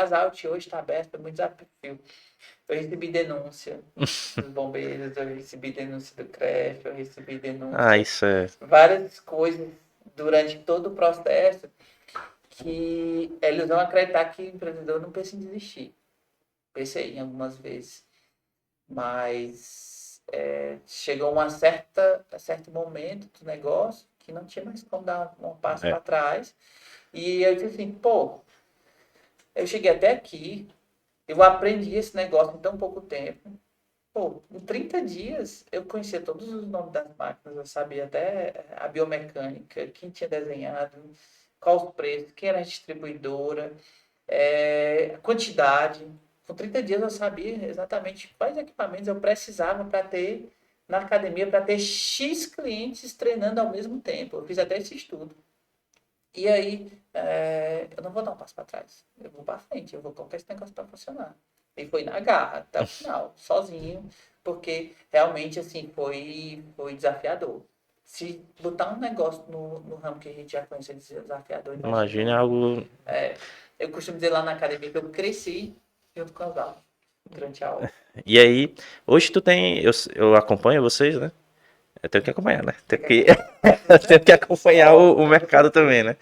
as Alt hoje está aberto, foi muito desafio. Eu recebi denúncia dos bombeiros, eu recebi denúncia do CREF, eu recebi Ah, denúncia, isso é. várias coisas durante todo o processo que eles vão acreditar que o empreendedor não pensa em desistir. Pensei em algumas vezes, mas chegou a certo momento do negócio que não tinha mais como dar um passo É. para trás. E eu disse assim, pô, eu cheguei até aqui, eu aprendi esse negócio em tão pouco tempo. Pô, em 30 dias eu conhecia todos os nomes das máquinas, eu sabia até a biomecânica, quem tinha desenhado, qual os preços, quem era a distribuidora, quantidade. Com 30 dias eu sabia exatamente quais equipamentos eu precisava para ter na academia, para ter X clientes treinando ao mesmo tempo. Eu fiz até esse estudo. E aí, eu não vou dar um passo para trás. Eu vou para frente, eu vou colocar esse negócio para funcionar. E foi na garra, até o final, sozinho, porque realmente, assim, foi desafiador. Se botar um negócio no ramo que a gente já conhece de desafiador, imagina. Imagina algo. Eu costumo dizer lá na academia que eu cresci junto com as aulas, durante a aula. E aí, hoje tu tem. Eu acompanho vocês, né? Eu tenho que acompanhar, né? Tem Tenho que que, acompanhar. eu tenho que acompanhar o mercado também, né?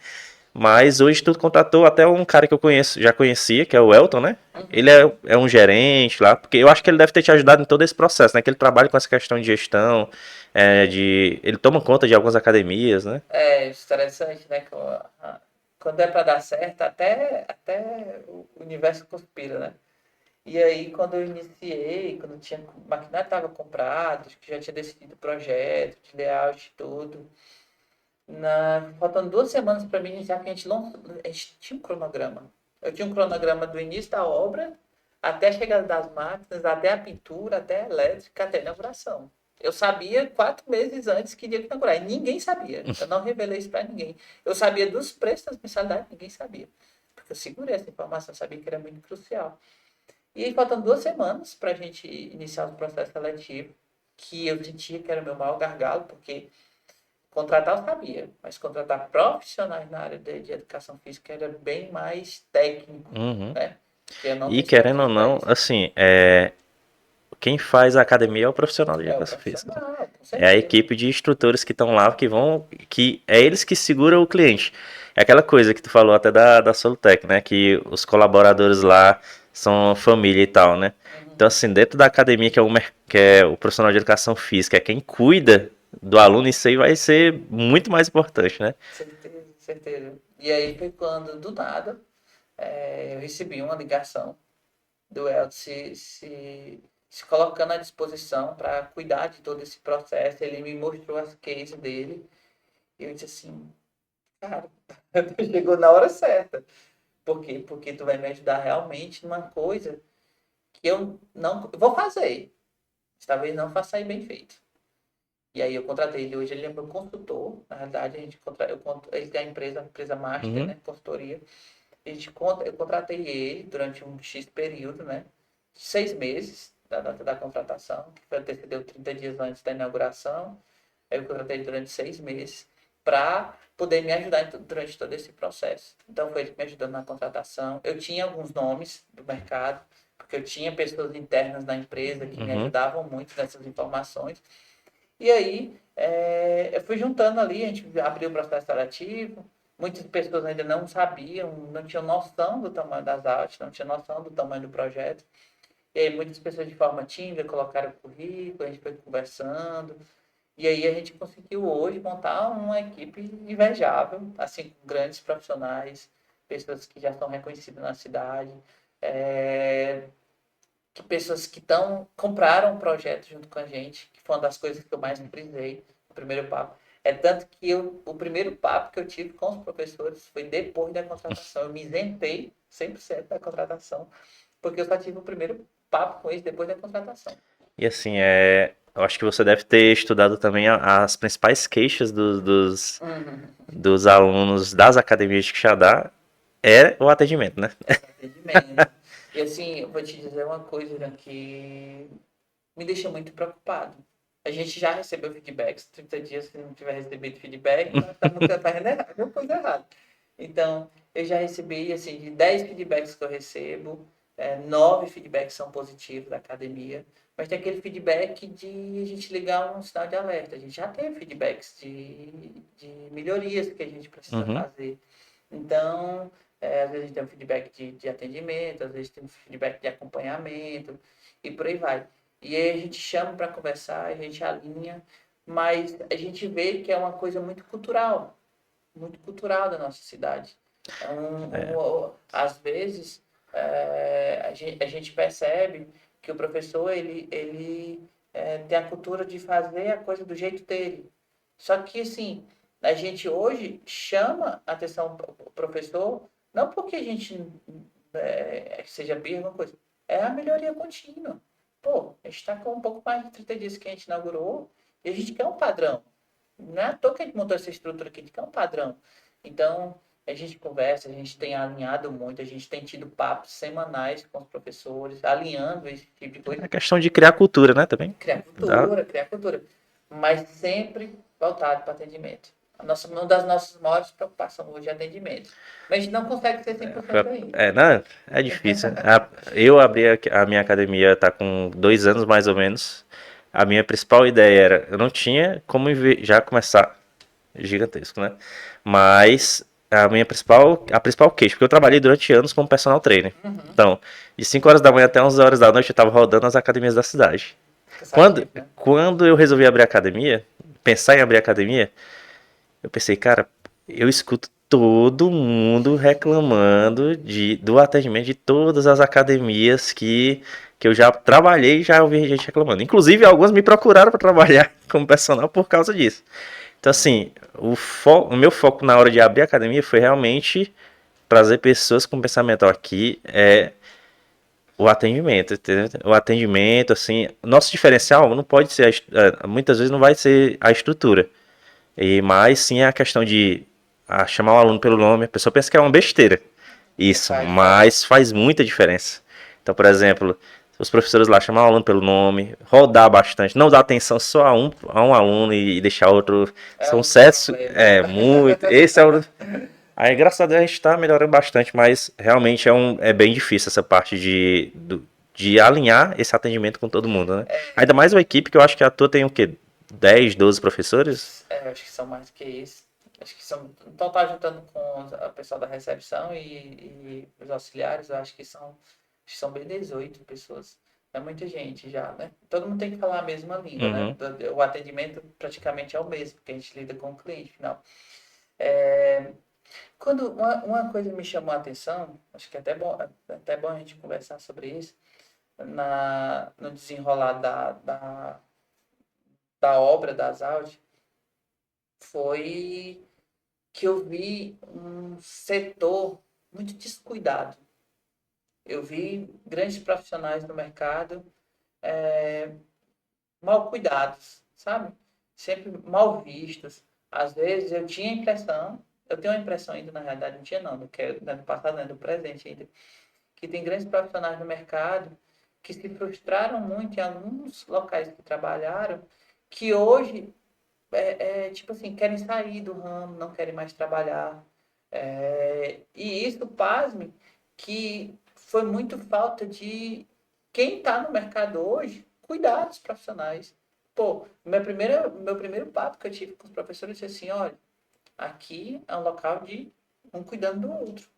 Mas hoje tu contratou até um cara que eu conheço, já conhecia, que é o Elton, né? Ele Uhum. é um gerente lá, porque eu acho que ele deve ter te ajudado em todo esse processo, né? Que ele trabalha com essa questão de gestão, ele toma conta de algumas academias, né? É interessante, né? Quando é para dar certo, até o universo conspira, né? E aí, quando eu iniciei, quando tinha, o maquinário estava comprado, acho que já tinha decidido o projeto, de layout e tudo, faltando 2 semanas para mim iniciar, que a gente tinha um cronograma. Eu tinha um cronograma do início da obra, até a chegada das máquinas, até a pintura, até a elétrica, até a inauguração. Eu sabia 4 meses antes que dia que inaugurar, e ninguém sabia. Eu não revelei isso para ninguém. Eu sabia dos preços das mensalidades, ninguém sabia. Porque eu segurei essa informação, sabia que era muito crucial. E aí, faltam 2 semanas para a gente iniciar o processo seletivo, que eu sentia que era o meu maior gargalo, porque contratar eu sabia, mas contratar profissionais na área de educação física era bem mais técnico, Uhum. né? Que eu não E tenho querendo ou expertise para não, isso. assim, quem faz a academia é o profissional de É o educação física. profissional, com É a certeza. equipe de instrutores que estão lá, que é eles que seguram o cliente. É aquela coisa que tu falou até da Solutec, né? Que os colaboradores lá são família e tal, né? Então, Uhum. assim, dentro da academia, que é o profissional de educação física, é quem cuida do aluno, isso aí vai ser muito mais importante, né? Certeza, certeza. E aí foi quando, do nada, eu recebi uma ligação do Elton se colocando à disposição para cuidar de todo esse processo. Ele me mostrou as cases dele. E eu disse assim, cara, chegou na hora certa. Por quê? Porque tu vai me ajudar realmente numa coisa que eu não eu vou fazer. Talvez não faça aí bem feito. E aí eu contratei ele. Hoje ele é meu consultor. Na realidade, ele tem a empresa Master, Uhum. né? Consultoria. Eu contratei ele durante um X período, né? 6 meses da data da contratação, que antecedeu 30 dias antes da inauguração. Aí eu contratei ele durante 6 meses. para poder me ajudar durante todo esse processo. Então, foi ele que me ajudou na contratação. Eu tinha alguns nomes do mercado, porque eu tinha pessoas internas da empresa que me ajudavam muito nessas informações. E aí, eu fui juntando ali, a gente abriu o processo seletivo, muitas pessoas ainda não sabiam, não tinham noção do tamanho das artes, não tinham noção do tamanho do projeto. E aí, muitas pessoas de forma tímida colocaram o currículo, a gente foi conversando, e aí a gente conseguiu hoje montar uma equipe invejável, assim, com grandes profissionais, pessoas que já são reconhecidas na cidade, que pessoas que compraram o projeto junto com a gente, que foi uma das coisas que eu mais frisei no primeiro papo. É tanto que o primeiro papo que eu tive com os professores foi depois da contratação. Eu me isentei 100% da contratação, porque eu só tive o primeiro papo com eles depois da contratação. E assim, eu acho que você deve ter estudado também as principais queixas dos alunos das academias de Quixadá é o atendimento, né? Atendimento. E assim, eu vou te dizer uma coisa, né, que me deixa muito preocupado. A gente já recebeu feedbacks, 30 dias, se não tiver recebido feedback, nós estamos fazendo errado, alguma coisa errada. Então, eu já recebi, assim, de 10 feedbacks que eu recebo, 9 feedbacks são positivos da academia, mas tem aquele feedback de a gente ligar um sinal de alerta. A gente já teve feedbacks de melhorias que a gente precisa fazer. Então, às vezes a gente tem um feedback de atendimento, às vezes tem um feedback de acompanhamento, e por aí vai. E aí a gente chama para conversar, a gente alinha, mas a gente vê que é uma coisa muito cultural da nossa cidade. Às vezes, a gente percebe que o professor ele tem a cultura de fazer a coisa do jeito dele. Só que, assim, a gente hoje chama a atenção do professor, não porque a gente seja birra, alguma coisa, é a melhoria contínua. Pô, a gente está com um pouco mais de 30 dias que a gente inaugurou e a gente quer um padrão. Não é à toa que a gente montou essa estrutura aqui, a gente quer um padrão. Então, a gente conversa, a gente tem alinhado muito, a gente tem tido papos semanais com os professores, alinhando esse tipo de coisa. É questão de criar cultura, né, também. Criar cultura. Mas sempre voltado para atendimento. Uma das nossas maiores preocupações hoje é atendimento. Mas a gente não consegue ser 100% ainda. Não, é difícil. Eu abri a minha academia, tá com 2 anos mais ou menos. A minha principal ideia era, eu não tinha como já começar gigantesco, né? Mas a principal queixa, porque eu trabalhei durante anos como personal trainer. Então, de 5 horas da manhã até 11 horas da noite eu tava rodando as academias da cidade. Quando eu resolvi abrir a academia, pensar em abrir a academia, eu pensei, cara, eu escuto todo mundo reclamando do atendimento de todas as academias que eu já trabalhei e já ouvi gente reclamando. Inclusive, algumas me procuraram para trabalhar como personal por causa disso. Então, assim, o meu foco na hora de abrir a academia foi realmente trazer pessoas com pensamento aqui, o atendimento, entendeu? O atendimento, assim, nosso diferencial não pode ser, muitas vezes não vai ser a estrutura, mas sim a questão de chamar o aluno pelo nome. A pessoa pensa que é uma besteira isso, mas faz muita diferença. Então, por exemplo, os professores lá chamar o aluno pelo nome, rodar bastante, não dar atenção só a um aluno e deixar outro. São certos. Muito. Esse é o. Aí, graças a Deus, a gente está melhorando bastante, mas realmente é bem difícil essa parte de alinhar esse atendimento com todo mundo, né? Ainda mais uma equipe que eu acho que a tua tem o quê? 10, 12 professores? Acho que são mais que isso. Acho que são. Então tá juntando com o pessoal da recepção e os auxiliares, eu acho que são bem 18 pessoas. É muita gente já, né? Todo mundo tem que falar a mesma língua, né? O atendimento praticamente é o mesmo, porque a gente lida com o cliente final. Quando uma coisa me chamou a atenção, acho que é até bom a gente conversar sobre isso, no desenrolar da obra das aulas, foi que eu vi um setor muito descuidado. Eu vi grandes profissionais no mercado mal cuidados, sabe? Sempre mal vistos. Às vezes eu tenho a impressão ainda, na realidade, não tinha não, do ano passado, não, do presente ainda, que tem grandes profissionais no mercado que se frustraram muito em alguns locais que trabalharam, que hoje tipo assim, querem sair do ramo, não querem mais trabalhar. E isso, pasme, que foi muito falta de quem está no mercado hoje cuidar dos profissionais. Pô, meu primeiro papo que eu tive com os professores disse assim, olha, aqui é um local de um cuidando do outro.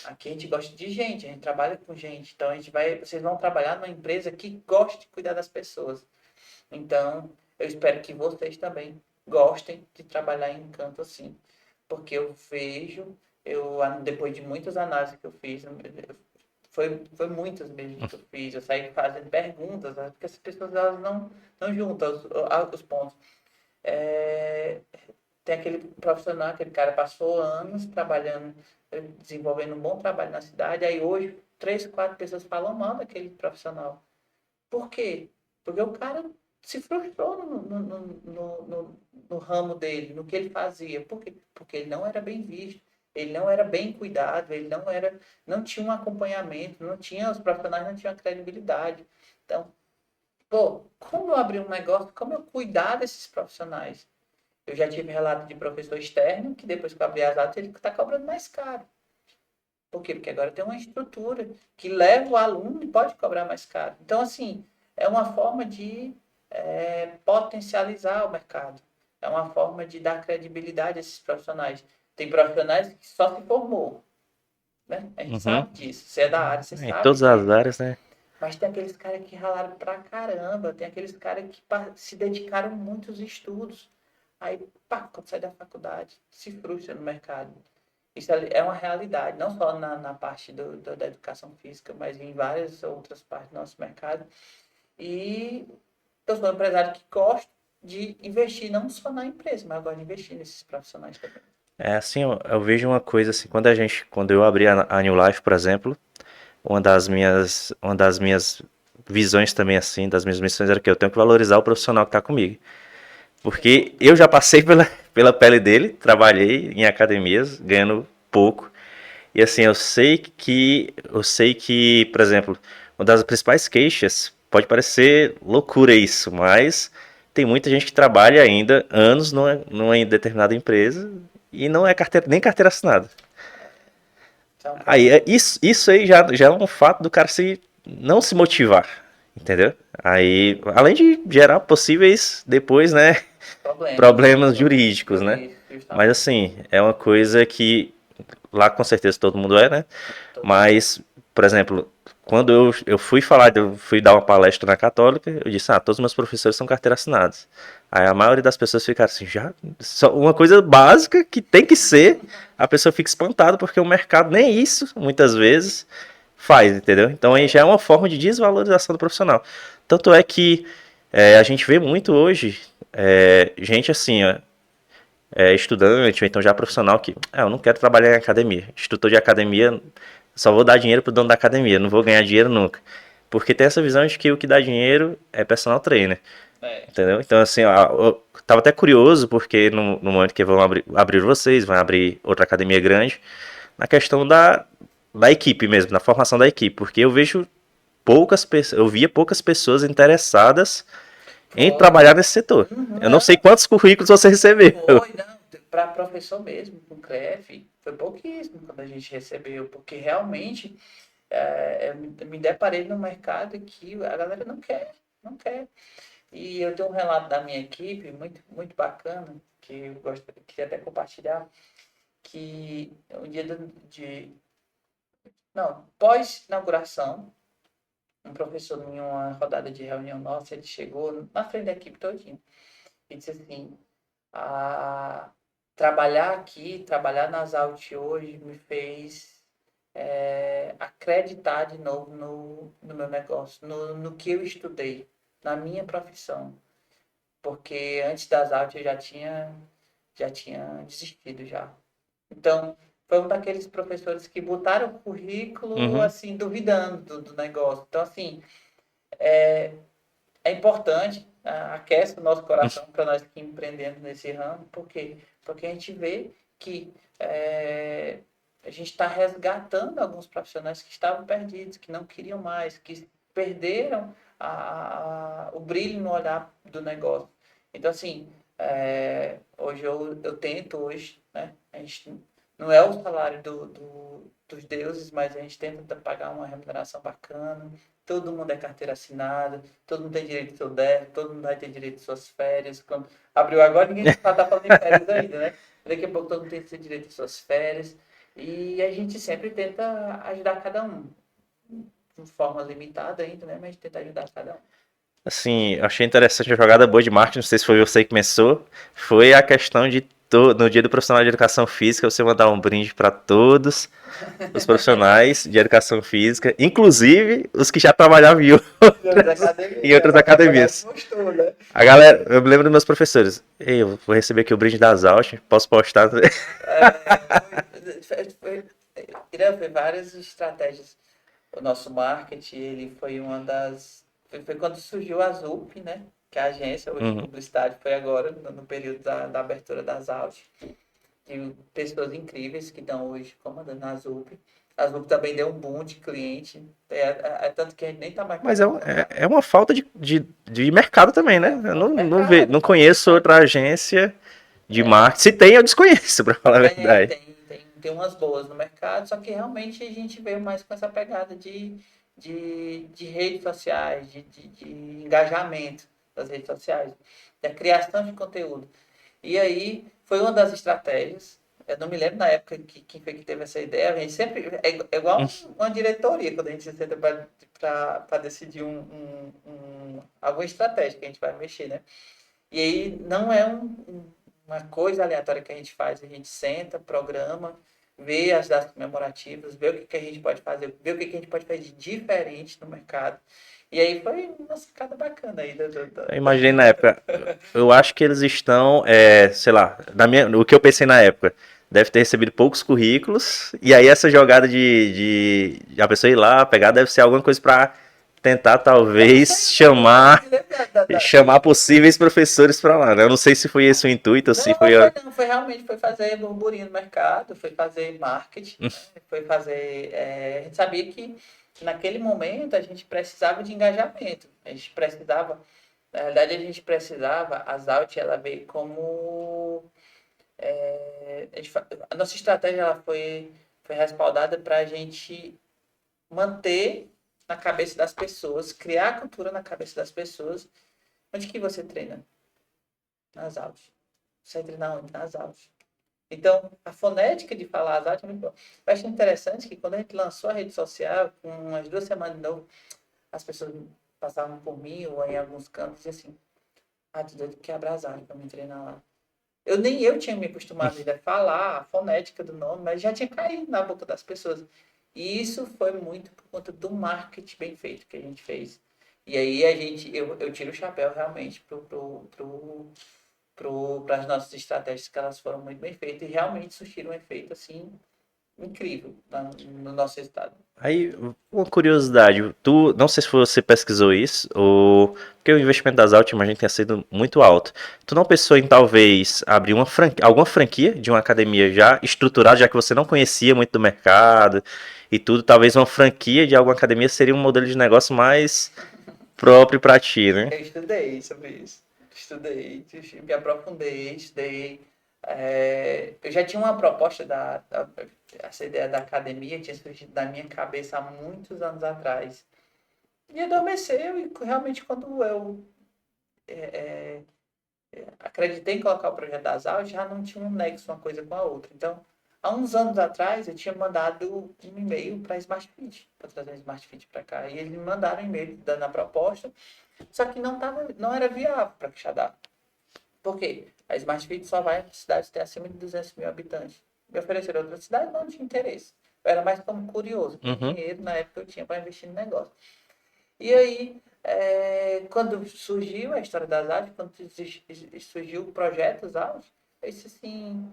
Aqui a gente gosta de gente, a gente trabalha com gente. Então vocês vão trabalhar numa empresa que gosta de cuidar das pessoas. Então, eu espero que vocês também gostem de trabalhar em canto assim. Porque eu vejo, depois de muitas análises que eu fiz, foi muitas mesmo que eu fiz, eu saí fazendo perguntas, né, porque as pessoas elas não juntam os pontos. É, tem aquele profissional, aquele cara passou anos trabalhando, desenvolvendo um bom trabalho na cidade, aí hoje 3, 4 pessoas falam mal daquele profissional. Por quê? Porque o cara se frustrou no ramo dele, no que ele fazia. Por quê? Porque ele não era bem visto, ele não era bem cuidado, não tinha um acompanhamento, não tinha, os profissionais não tinham credibilidade. Então, pô, como eu abrir um negócio, como eu cuidar desses profissionais? Eu já tive relato de professor externo que depois que eu abri as aulas, ele está cobrando mais caro. Por quê? Porque agora tem uma estrutura que leva o aluno e pode cobrar mais caro. Então, assim, é uma forma de potencializar o mercado. É uma forma de dar credibilidade a esses profissionais. Tem profissionais que só se formou, né? A gente Uhum. sabe disso. Você é da área, você Em sabe todas as disso. áreas, né? Mas tem aqueles caras que ralaram pra caramba. Tem aqueles caras que se dedicaram muito aos estudos. Aí, pá, quando sai da faculdade, se frustra no mercado. Isso é uma realidade, não só na parte da educação física, mas em várias outras partes do nosso mercado. E eu sou um empresário que gosta de investir não só na empresa, mas agora investir nesses profissionais também. É assim, eu vejo uma coisa assim, quando eu abri a New Life, por exemplo, uma das minhas visões também assim, das minhas missões era que eu tenho que valorizar o profissional que está comigo. Porque eu já passei pela pele dele, trabalhei em academias, ganhando pouco. E assim, eu sei que, por exemplo, uma das principais queixas pode parecer loucura isso, mas tem muita gente que trabalha ainda anos numa determinada empresa e não é nem carteira assinada. Isso é um Aí, problema. isso aí já é um fato do cara não se motivar, entendeu? Aí, além de gerar possíveis, depois, né, Problemas, problemas jurídicos, né? jurídicos, Mas justamente. assim, é uma coisa que lá com certeza todo mundo é, né? Todo mundo. Mas, por exemplo, quando eu eu fui dar uma palestra na Católica, eu disse, todos os meus professores são carteira assinados. Aí a maioria das pessoas ficaram assim, já, só uma coisa básica que tem que ser, a pessoa fica espantada porque o mercado nem isso, muitas vezes, faz, entendeu? Então aí já é uma forma de desvalorização do profissional. Tanto é que a gente vê muito hoje gente assim, ó, estudante ou então já profissional que, eu não quero trabalhar em academia. Instrutor de academia, só vou dar dinheiro pro dono da academia, não vou ganhar dinheiro nunca. Porque tem essa visão de que o que dá dinheiro é personal trainer, É, entendeu? Então, assim, eu tava até curioso, porque no momento que vão abrir vocês, vão abrir outra academia grande, na questão da equipe mesmo, na formação da equipe, porque eu vejo poucas pessoas, eu via poucas pessoas interessadas em foi. trabalhar nesse setor. Uhum, Eu não sei não, quantos currículos você recebeu. foi, não. Para professor mesmo, com CREF, foi pouquíssimo quando a gente recebeu, porque realmente me deparei no mercado que a galera não quer, não quer. E eu tenho um relato da minha equipe muito, muito bacana, que eu queria até compartilhar, que um dia não, pós-inauguração, um professor em uma rodada de reunião nossa, ele chegou na frente da equipe todinha e disse assim, a, trabalhar aqui, trabalhar nas Alt hoje me fez acreditar de novo no meu negócio, no que eu estudei, na minha profissão. Porque antes das aulas eu já tinha desistido já. Então, foi um daqueles professores que botaram o currículo, Uhum. assim, duvidando do negócio. Então, assim, é importante, aquece o nosso coração para nós que empreendemos nesse ramo, porque a gente vê que a gente está resgatando alguns profissionais que estavam perdidos, que não queriam mais, que perderam o brilho no olhar do negócio. Então, assim, Hoje eu tento hoje, né? A gente não é o salário dos deuses, mas a gente tenta pagar uma remuneração bacana. Todo mundo é carteira assinada, todo mundo tem direito ao seu DER, todo mundo vai ter direito às suas férias. Quando abriu agora, ninguém está falando em férias ainda, né? Daqui a pouco todo mundo tem direito às suas férias. E a gente sempre tenta ajudar cada um. De forma limitada ainda, né? Mas a gente tenta ajudar cada um. Assim, eu achei interessante a jogada boa de marketing, não sei se foi você que começou, foi a questão de no dia do profissional de educação física você mandar um brinde para todos os profissionais de educação física, inclusive os que já trabalhavam em outras academias. Gostou, né? A galera, eu me lembro dos meus professores, ei, eu vou receber aqui o brinde das Alt, posso postar? Irã, foi várias estratégias. O nosso marketing, ele foi uma das... Foi quando surgiu a ZUP, né? Que é a agência hoje de Uhum. publicidade, foi agora, no período da abertura das aulas. E pessoas incríveis que estão hoje comandando a ZUP. A ZUP também deu um boom de cliente. Tanto que a gente nem está mais Mas podendo colocar. é uma falta de mercado também, né? Eu Falta não mercado, falta conheço mercado. outra agência de marketing. Se tem, eu desconheço, pra falar a Tem, verdade. tem, tem, tem umas boas no mercado, só que realmente a gente veio mais com essa pegada de redes sociais, de engajamento das redes sociais, da criação de conteúdo. E aí foi uma das estratégias. Eu não me lembro na época quem foi que teve essa ideia. A gente sempre. É igual uma diretoria, quando a gente se senta para decidir alguma estratégia que a gente vai mexer, né? E aí não é uma coisa aleatória que a gente faz. A gente senta, programa, vê as datas comemorativas, vê o que a gente pode fazer, vê o que a gente pode fazer de diferente no mercado. E aí foi uma sacada bacana aí. Eu imaginei na época. Eu acho que eles estão, sei lá, o que eu pensei na época. Deve ter recebido poucos currículos. E aí essa jogada de a pessoa ir lá, pegar, deve ser alguma coisa para tentar, talvez, chamar possíveis professores para lá, né? Eu não sei se foi esse o intuito, ou se Não, foi. mas foi, não, foi realmente foi fazer burburinho no mercado, foi fazer marketing, né? Foi fazer. A gente sabia que naquele momento a gente precisava de engajamento. A gente precisava, na realidade, a gente precisava, a Zalt, ela veio como. A nossa estratégia ela foi respaldada para a gente manter na cabeça das pessoas, criar a cultura na cabeça das pessoas. Onde que você treina? Nas aulas. Você treina onde? Nas aulas. Então, a fonética de falar as aulas é muito boa. Eu acho interessante que quando a gente lançou a rede social, com umas 2 semanas de novo, as pessoas passavam por mim ou em alguns campos e assim, tu doido quebra as aulas para me treinar lá. Nem eu tinha me acostumado ainda a falar a fonética do nome, mas já tinha caído na boca das pessoas. E isso foi muito por conta do marketing bem feito que a gente fez. E aí eu tiro o chapéu realmente para as nossas estratégias, que elas foram muito bem feitas e realmente surtiram um efeito assim incrível no nosso estado. Aí, uma curiosidade, não sei se você pesquisou isso, ou porque o investimento das Alt, imagino que tenha sido muito alto. Tu não pensou em talvez abrir alguma franquia de uma academia já estruturada, já que você não conhecia muito do mercado e tudo, talvez uma franquia de alguma academia seria um modelo de negócio mais próprio para ti, né? Eu estudei sobre isso. Estudei, me aprofundei, estudei. Eu já tinha uma proposta essa ideia da academia tinha surgido na minha cabeça há muitos anos atrás. E adormeceu, e realmente quando eu acreditei em colocar o projeto das aulas, já não tinha um nexo uma coisa com a outra. Então, há uns anos atrás, eu tinha mandado um e-mail para a Smart Fit, para trazer a Smart Fit para cá. E eles me mandaram um e-mail dando a proposta, só que não era viável para Quixadá. Por quê? A Smart Fit só vai em cidades que têm acima de 200 mil habitantes. Me ofereceram outra cidade, não tinha interesse. Eu era mais como curioso, porque Uhum. dinheiro na época eu tinha para investir no negócio. E aí, quando surgiu a história das artes, quando surgiu o projeto das artes, eu disse assim,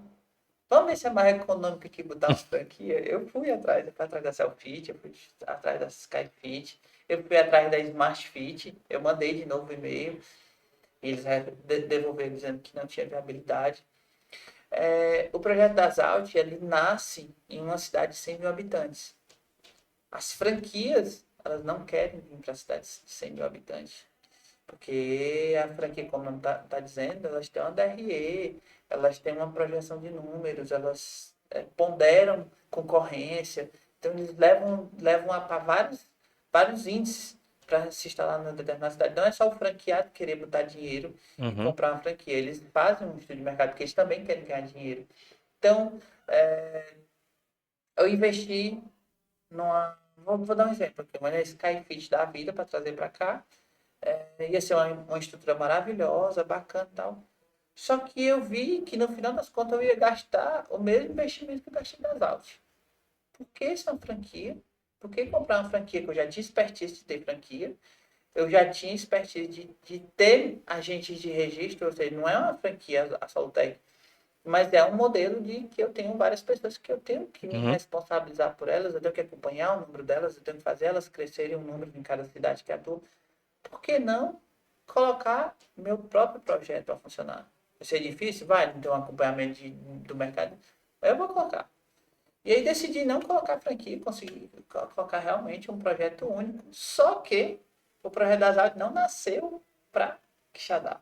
vamos ver se é mais econômico que botar uma franquia. Eu fui atrás da Selfit, eu fui atrás da Skyfit, eu fui atrás da Smart Fit, eu mandei de novo o e-mail, eles devolveram dizendo que não tinha viabilidade. O projeto das Alt, ele nasce em uma cidade de 100 mil habitantes. As franquias, elas não querem vir para cidades de 100 mil habitantes. Porque a franquia, como não tá dizendo, elas têm uma DRE, elas têm uma projeção de números, elas ponderam concorrência, então eles levam para vários índices para se instalar na determinada cidade. Não é só o franqueado querer botar dinheiro e Uhum. comprar uma franquia, eles fazem um estudo de mercado, porque eles também querem ganhar dinheiro. Então, eu investi numa. Vou dar um exemplo aqui, uma Skyfit da vida para trazer para cá. Ia ser uma estrutura maravilhosa, bacana e tal. Só que eu vi que no final das contas eu ia gastar o mesmo investimento que eu gastei nas aulas. Por que isso é uma franquia? Por que comprar uma franquia que eu já tinha expertise de ter franquia? Eu já tinha expertise de ter agentes de registro, ou seja, não é uma franquia a Soltec, mas é um modelo de que eu tenho várias pessoas que eu tenho que me Uhum. responsabilizar por elas, eu tenho que acompanhar o número delas, eu tenho que fazer elas crescerem um número em cada cidade que atua. Por que não colocar meu próprio projeto a funcionar? Vai ser difícil? Vai, não ter um acompanhamento do mercado. Eu vou colocar. E aí decidi não colocar franquia, consegui colocar realmente um projeto único. Só que o projeto das Audi não nasceu para Quixadá.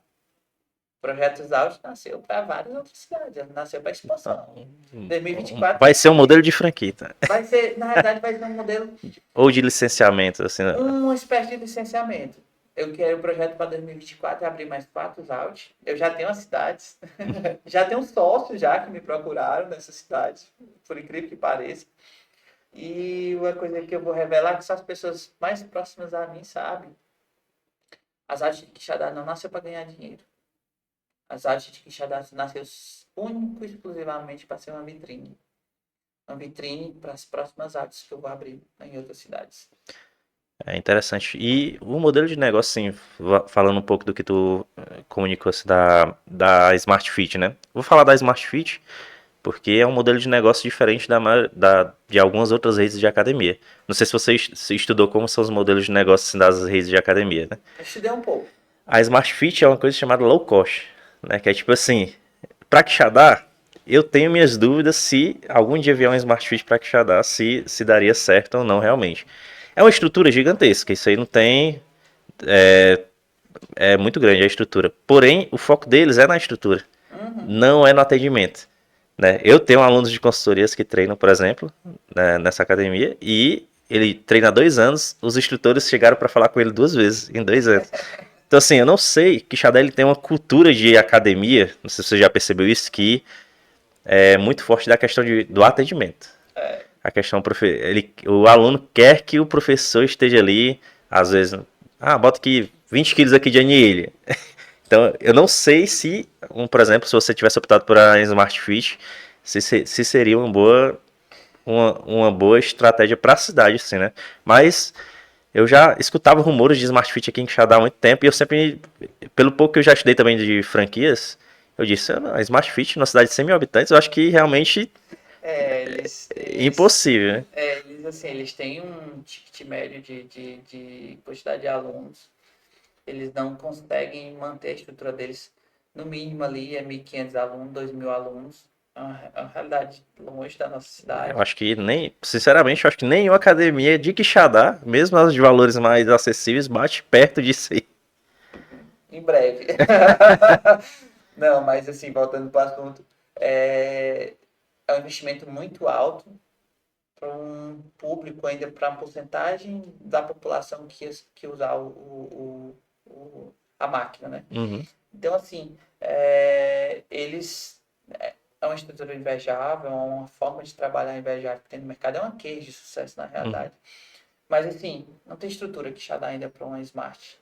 O projeto das Audi nasceu para várias outras cidades, nasceu para expansão. 2024 Vai ser um modelo de franquia, tá? vai ser, na verdade, vai ser um modelo, Ou de licenciamento, assim, né? uma espécie de licenciamento. Eu quero o projeto para 2024 abrir mais 4 Audi. Eu já tenho as cidades, já tenho sócios já que me procuraram nessas cidades, por incrível que pareça. E uma coisa que eu vou revelar que só as pessoas mais próximas a mim sabem. As artes de Quixadá não nasceu para ganhar dinheiro. As artes de Quixadá nasceu único e exclusivamente para ser uma vitrine. Uma vitrine para as próximas artes que eu vou abrir em outras cidades. É interessante. E o modelo de negócio, assim, falando um pouco do que tu comunicou assim, da Smart Fit, né? Vou falar da Smart Fit porque é um modelo de negócio diferente de algumas outras redes de academia. Não sei se você se estudou como são os modelos de negócio assim, das redes de academia, né? Eu estudei um pouco. A Smart Fit é uma coisa chamada low cost, né? Que é tipo assim, para Quixadá, eu tenho minhas dúvidas se algum dia vier um Smart Fit para Quixadá, se daria certo ou não realmente. É uma estrutura gigantesca, isso aí não tem. É muito grande a estrutura. Porém, o foco deles é na estrutura, Uhum. não é no atendimento. Né? Eu tenho alunos de consultorias que treinam, por exemplo, né, nessa academia, e ele treina há 2 anos, os instrutores chegaram para falar com ele 2 vezes em 2 anos. Então, assim, eu não sei que Xadé ele tem uma cultura de academia, não sei se você já percebeu isso, que é muito forte da questão do atendimento. A questão, o aluno quer que o professor esteja ali, às vezes, bota aqui 20 quilos aqui de anilha. Então, eu não sei se, por exemplo, se você tivesse optado por a Smart Fit, se seria uma boa estratégia para a cidade, assim, né? Mas eu já escutava rumores de Smart Fit aqui em Quixadá há muito tempo e eu sempre, pelo pouco que eu já estudei também de franquias, eu disse, a Smart Fit numa cidade de 100 mil habitantes, eu acho que realmente Eles, é eles, impossível, né? eles, assim, eles têm um ticket médio de quantidade de alunos. Eles não conseguem manter a estrutura deles. No mínimo ali é 1.500 alunos, 2.000 alunos. É uma realidade longe da nossa Eu cidade. acho que nem, sinceramente, eu acho que nenhuma academia de Quixadá, mesmo as de valores mais acessíveis, bate perto disso aí. Em breve. Não, mas assim, voltando para o assunto, é um investimento muito alto para um público ainda, para uma porcentagem da população que usar a máquina, né? Uhum, Então, assim, eles. É uma estrutura invejável, é uma forma de trabalhar invejável que tem no mercado, é uma case de sucesso na uhum. realidade. Mas, assim, não tem estrutura que Xadá ainda para uma Smart.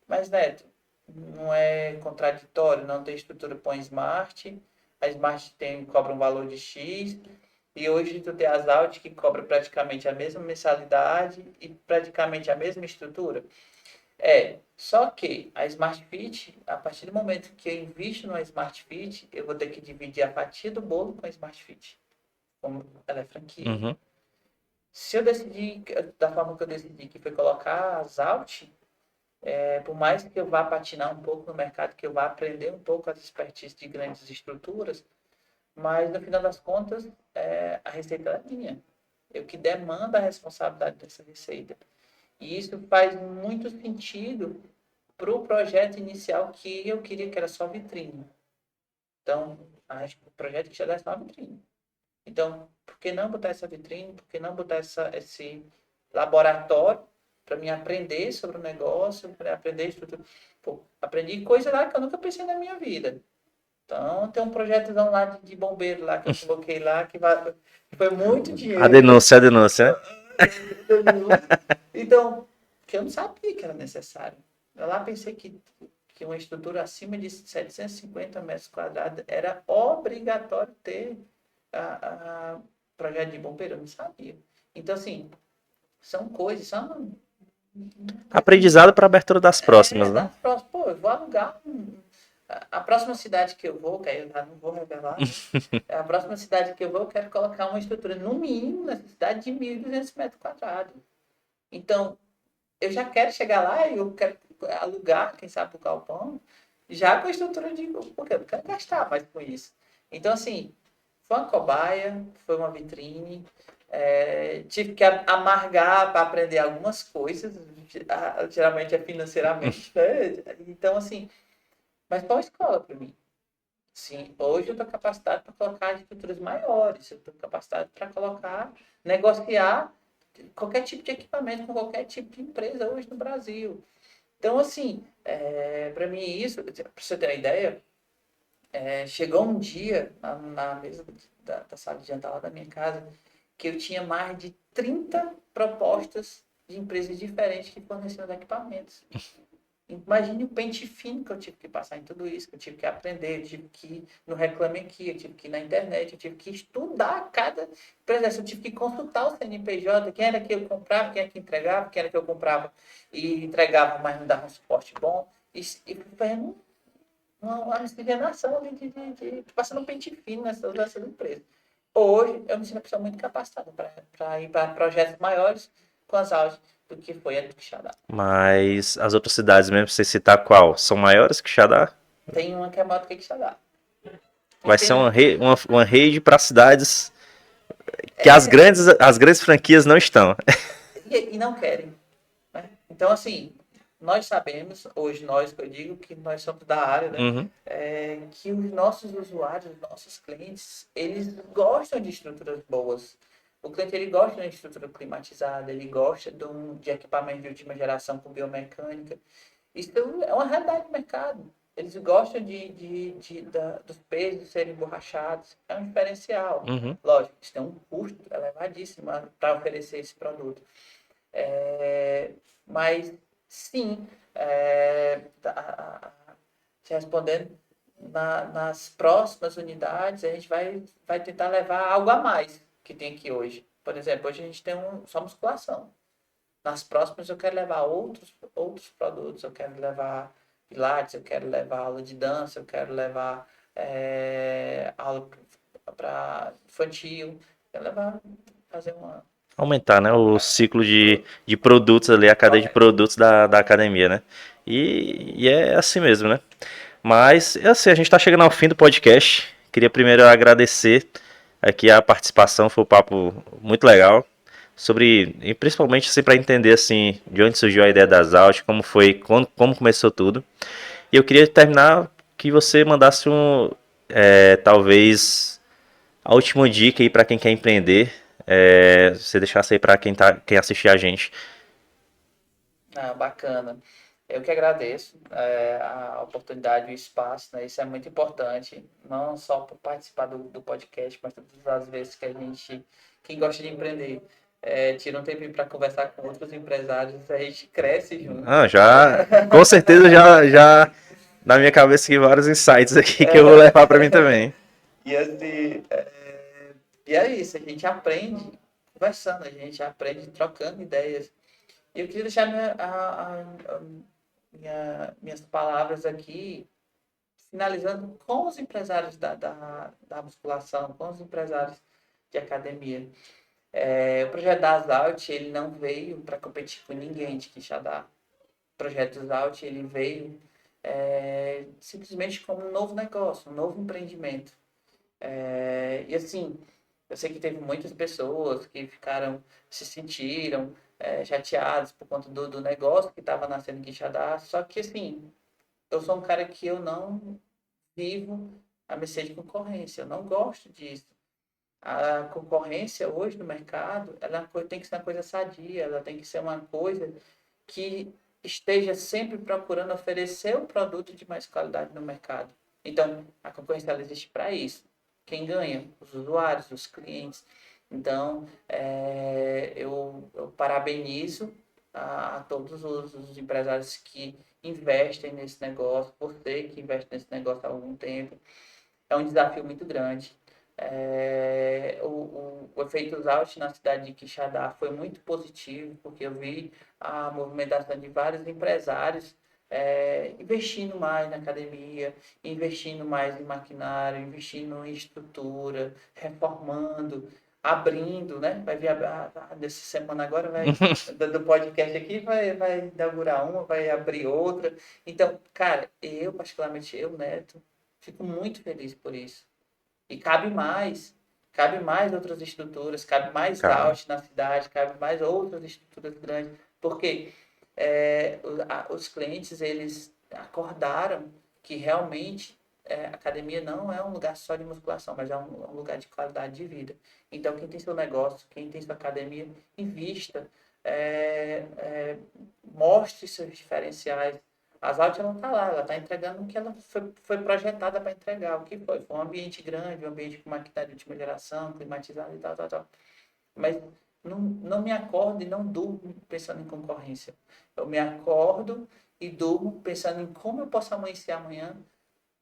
Mas, Neto, não é contraditório, não tem estrutura para uma Smart. A Smart cobra um valor de X. E hoje tu tem as Audi que cobra praticamente a mesma mensalidade e praticamente a mesma estrutura. Só que a Smart Fit, a partir do momento que eu invisto numa Smart Fit, eu vou ter que dividir a fatia do bolo com a Smart Fit, como ela é franquia. Uhum. Se eu decidir, da forma que eu decidi, que foi colocar as Alt, por mais que eu vá patinar um pouco no mercado, que eu vá aprender um pouco as expertises de grandes estruturas, mas no final das contas, a receita é minha. Eu que demando a responsabilidade dessa receita. E isso faz muito sentido para o projeto inicial que eu queria, que era só vitrine. Então, acho que o projeto já dá só vitrine. Então, por que não botar essa vitrine? Por que não botar esse laboratório para me aprender sobre o negócio, para aprender estrutura? Pô, aprendi coisa lá que eu nunca pensei na minha vida. Então, tem um projetozão lá de bombeiro lá que eu coloquei lá, que foi muito A dinheiro. denúncia, a denúncia, né? Então, que eu não sabia que era necessário. Eu lá pensei que uma estrutura acima de 750 metros quadrados era obrigatório ter a projeto de bombeiro, eu não sabia. Então, assim, são coisas, são Aprendizado para abertura das próximas, né? das próximas. Pô, eu vou alugar a próxima cidade que eu vou, que aí eu já não vou revelar, né? A próxima cidade que eu vou, eu quero colocar uma estrutura, no mínimo, nessa cidade de 1.200 metros quadrados. Então, eu já quero chegar lá e eu quero alugar, quem sabe, o galpão, já com a estrutura de... Porque eu não quero gastar mais com isso. Então, assim, foi uma cobaia, foi uma vitrine, tive que amargar para aprender algumas coisas, geralmente é financeiramente, né? Então, assim, mas foi uma escola para mim. Sim, hoje eu estou capacitado para colocar estruturas maiores, eu estou capacitado para colocar, negociar qualquer tipo de equipamento com qualquer tipo de empresa hoje no Brasil. Então, assim, para mim isso, para você ter uma ideia, chegou um dia na mesa da sala de jantar lá da minha casa que eu tinha mais de 30 propostas de empresas diferentes que forneciam equipamentos. Imagine o pente fino que eu tive que passar em tudo isso, que eu tive que aprender, eu tive que ir no Reclame Aqui, eu tive que ir na internet, eu tive que estudar cada empresa, eu tive que consultar o CNPJ, quem era que eu comprava, quem era que entregava, quem era que eu comprava e entregava, mas não dava um suporte bom. E foi uma miscigenação de passando um pente fino nessas empresas. Hoje, eu me sinto uma pessoa muito capacitada para ir para projetos maiores com as aulas do que foi a do Quixadá. Mas as outras cidades, mesmo você citar qual, são maiores que Xadá? Tem uma que é maior do que Quixadá. E Vai tem ser um, uma rede para cidades que é, as grandes franquias não estão. e não querem. Né? Então, assim, nós sabemos, hoje nós, que eu digo, que nós somos da área, né? Uhum. Que os nossos usuários, os nossos clientes, eles gostam de estruturas boas. O cliente ele gosta de estrutura climatizada, ele gosta de equipamento de última geração com biomecânica. Isso é uma realidade do mercado. Eles gostam dos pesos serem borrachados. É um diferencial. Uhum. Lógico, isso tem um custo elevadíssimo para oferecer esse produto. Mas, sim, te respondendo, nas próximas unidades, a gente vai tentar levar algo a mais que tem aqui hoje. Por exemplo, hoje a gente tem só musculação. Nas próximas eu quero levar outros produtos, eu quero levar pilates, eu quero levar aula de dança, eu quero levar aula para infantil, eu quero levar, fazer uma... Aumentar, né, o ciclo de produtos ali, a cadeia de Correto. produtos da academia, né? E é assim mesmo, né? Mas, assim, a gente está chegando ao fim do podcast. Queria primeiro agradecer aqui a participação, foi um papo muito legal. Sobre, e principalmente assim, para entender assim, de onde surgiu a ideia das aulas, como foi, como começou tudo. E eu queria terminar que você mandasse talvez, a última dica aí para quem quer empreender. Você deixasse aí para quem assistir a gente. Ah, bacana. Eu que agradeço a oportunidade e o espaço, né? Isso é muito importante, não só por participar do podcast, mas todas as vezes que quem gosta de empreender, tira um tempinho para conversar com outros empresários, a gente cresce junto. Ah, já, com certeza já na minha cabeça aqui vários insights aqui que eu vou levar para mim também. E assim, e é isso, a gente aprende conversando, a gente aprende trocando ideias. E eu queria deixar minhas palavras aqui, finalizando com os empresários da musculação, com os empresários de academia. O projeto da Asalt, ele não veio para competir com ninguém de Quixadá. O projeto Asalt, ele veio simplesmente como um novo negócio, um novo empreendimento. E assim, eu sei que teve muitas pessoas que se sentiram chateados por conta do negócio que estava nascendo em Quixadá. Só que, assim, eu sou um cara que eu não vivo a mercê de concorrência. Eu não gosto disso. A concorrência hoje no mercado, tem que ser uma coisa sadia, ela tem que ser uma coisa que esteja sempre procurando oferecer o produto de mais qualidade no mercado. Então, a concorrência ela existe para isso. Quem ganha? Os usuários, os clientes. Então, eu parabenizo a todos os empresários que investem nesse negócio, você que investe nesse negócio há algum tempo. É um desafio muito grande. O efeito Zout na cidade de Quixadá foi muito positivo, porque eu vi a movimentação de vários empresários investindo mais na academia, investindo mais em maquinário, investindo em estrutura, reformando, abrindo, né? Vai vir nessa semana agora, do podcast aqui, vai inaugurar uma, vai abrir outra. Então, cara, particularmente eu, Neto, fico muito feliz por isso. E cabe mais outras estruturas, cabe mais Cara, Zout na cidade, cabe mais outras estruturas grandes, porque os clientes, eles acordaram que realmente a academia não é um lugar só de musculação, mas é um lugar de qualidade de vida. Então, quem tem seu negócio, quem tem sua academia, invista, é, é, mostre seus diferenciais. A Zout não está lá, ela está entregando o que ela foi projetada para entregar. O que foi? Foi um ambiente grande, um ambiente com maquinário de última geração, climatizado e tal, tal, tal. Mas não me acordo e não durmo pensando em concorrência. Eu me acordo e durmo pensando em como eu posso amanhecer amanhã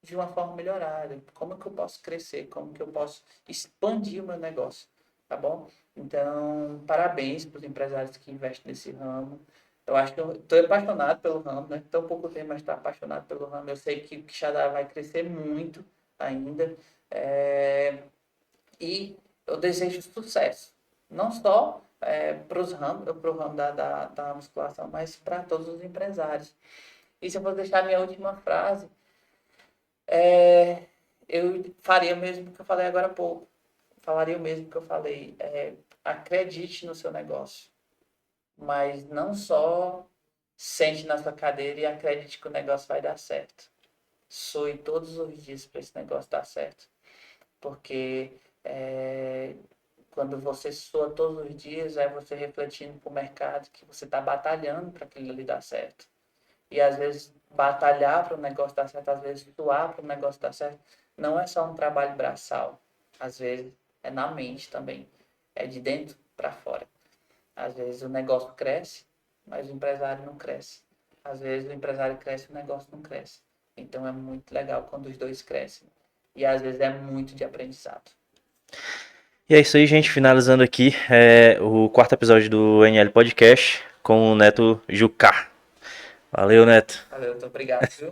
de uma forma melhorada, como que eu posso crescer, como que eu posso expandir o meu negócio, tá bom? Então, parabéns para os empresários que investem nesse ramo. Eu acho que eu estou apaixonado pelo ramo, né? Tão pouco tempo, mas estou apaixonado pelo ramo. Eu sei que o Quixadá vai crescer muito ainda. E eu desejo sucesso. Não só para o ramo da musculação, mas para todos os empresários. E se eu vou deixar a minha última frase, eu faria o mesmo que eu falei agora há pouco. Falaria o mesmo que eu falei. Acredite no seu negócio. Mas não só sente na sua cadeira e acredite que o negócio vai dar certo. Soe todos os dias para esse negócio dar certo. Porque quando você soa todos os dias, é você refletindo para o mercado que você está batalhando para aquilo ali dar certo. E às vezes batalhar para o negócio dar certo, às vezes suar para o negócio dar certo, não é só um trabalho braçal. Às vezes é na mente também. É de dentro para fora. Às vezes o negócio cresce, mas o empresário não cresce. Às vezes o empresário cresce e o negócio não cresce. Então é muito legal quando os dois crescem. E às vezes é muito de aprendizado. e é isso aí, gente. Finalizando aqui o quarto episódio do NL Podcast com o Neto Jucá. Valeu, Neto. Valeu, muito obrigado, viu?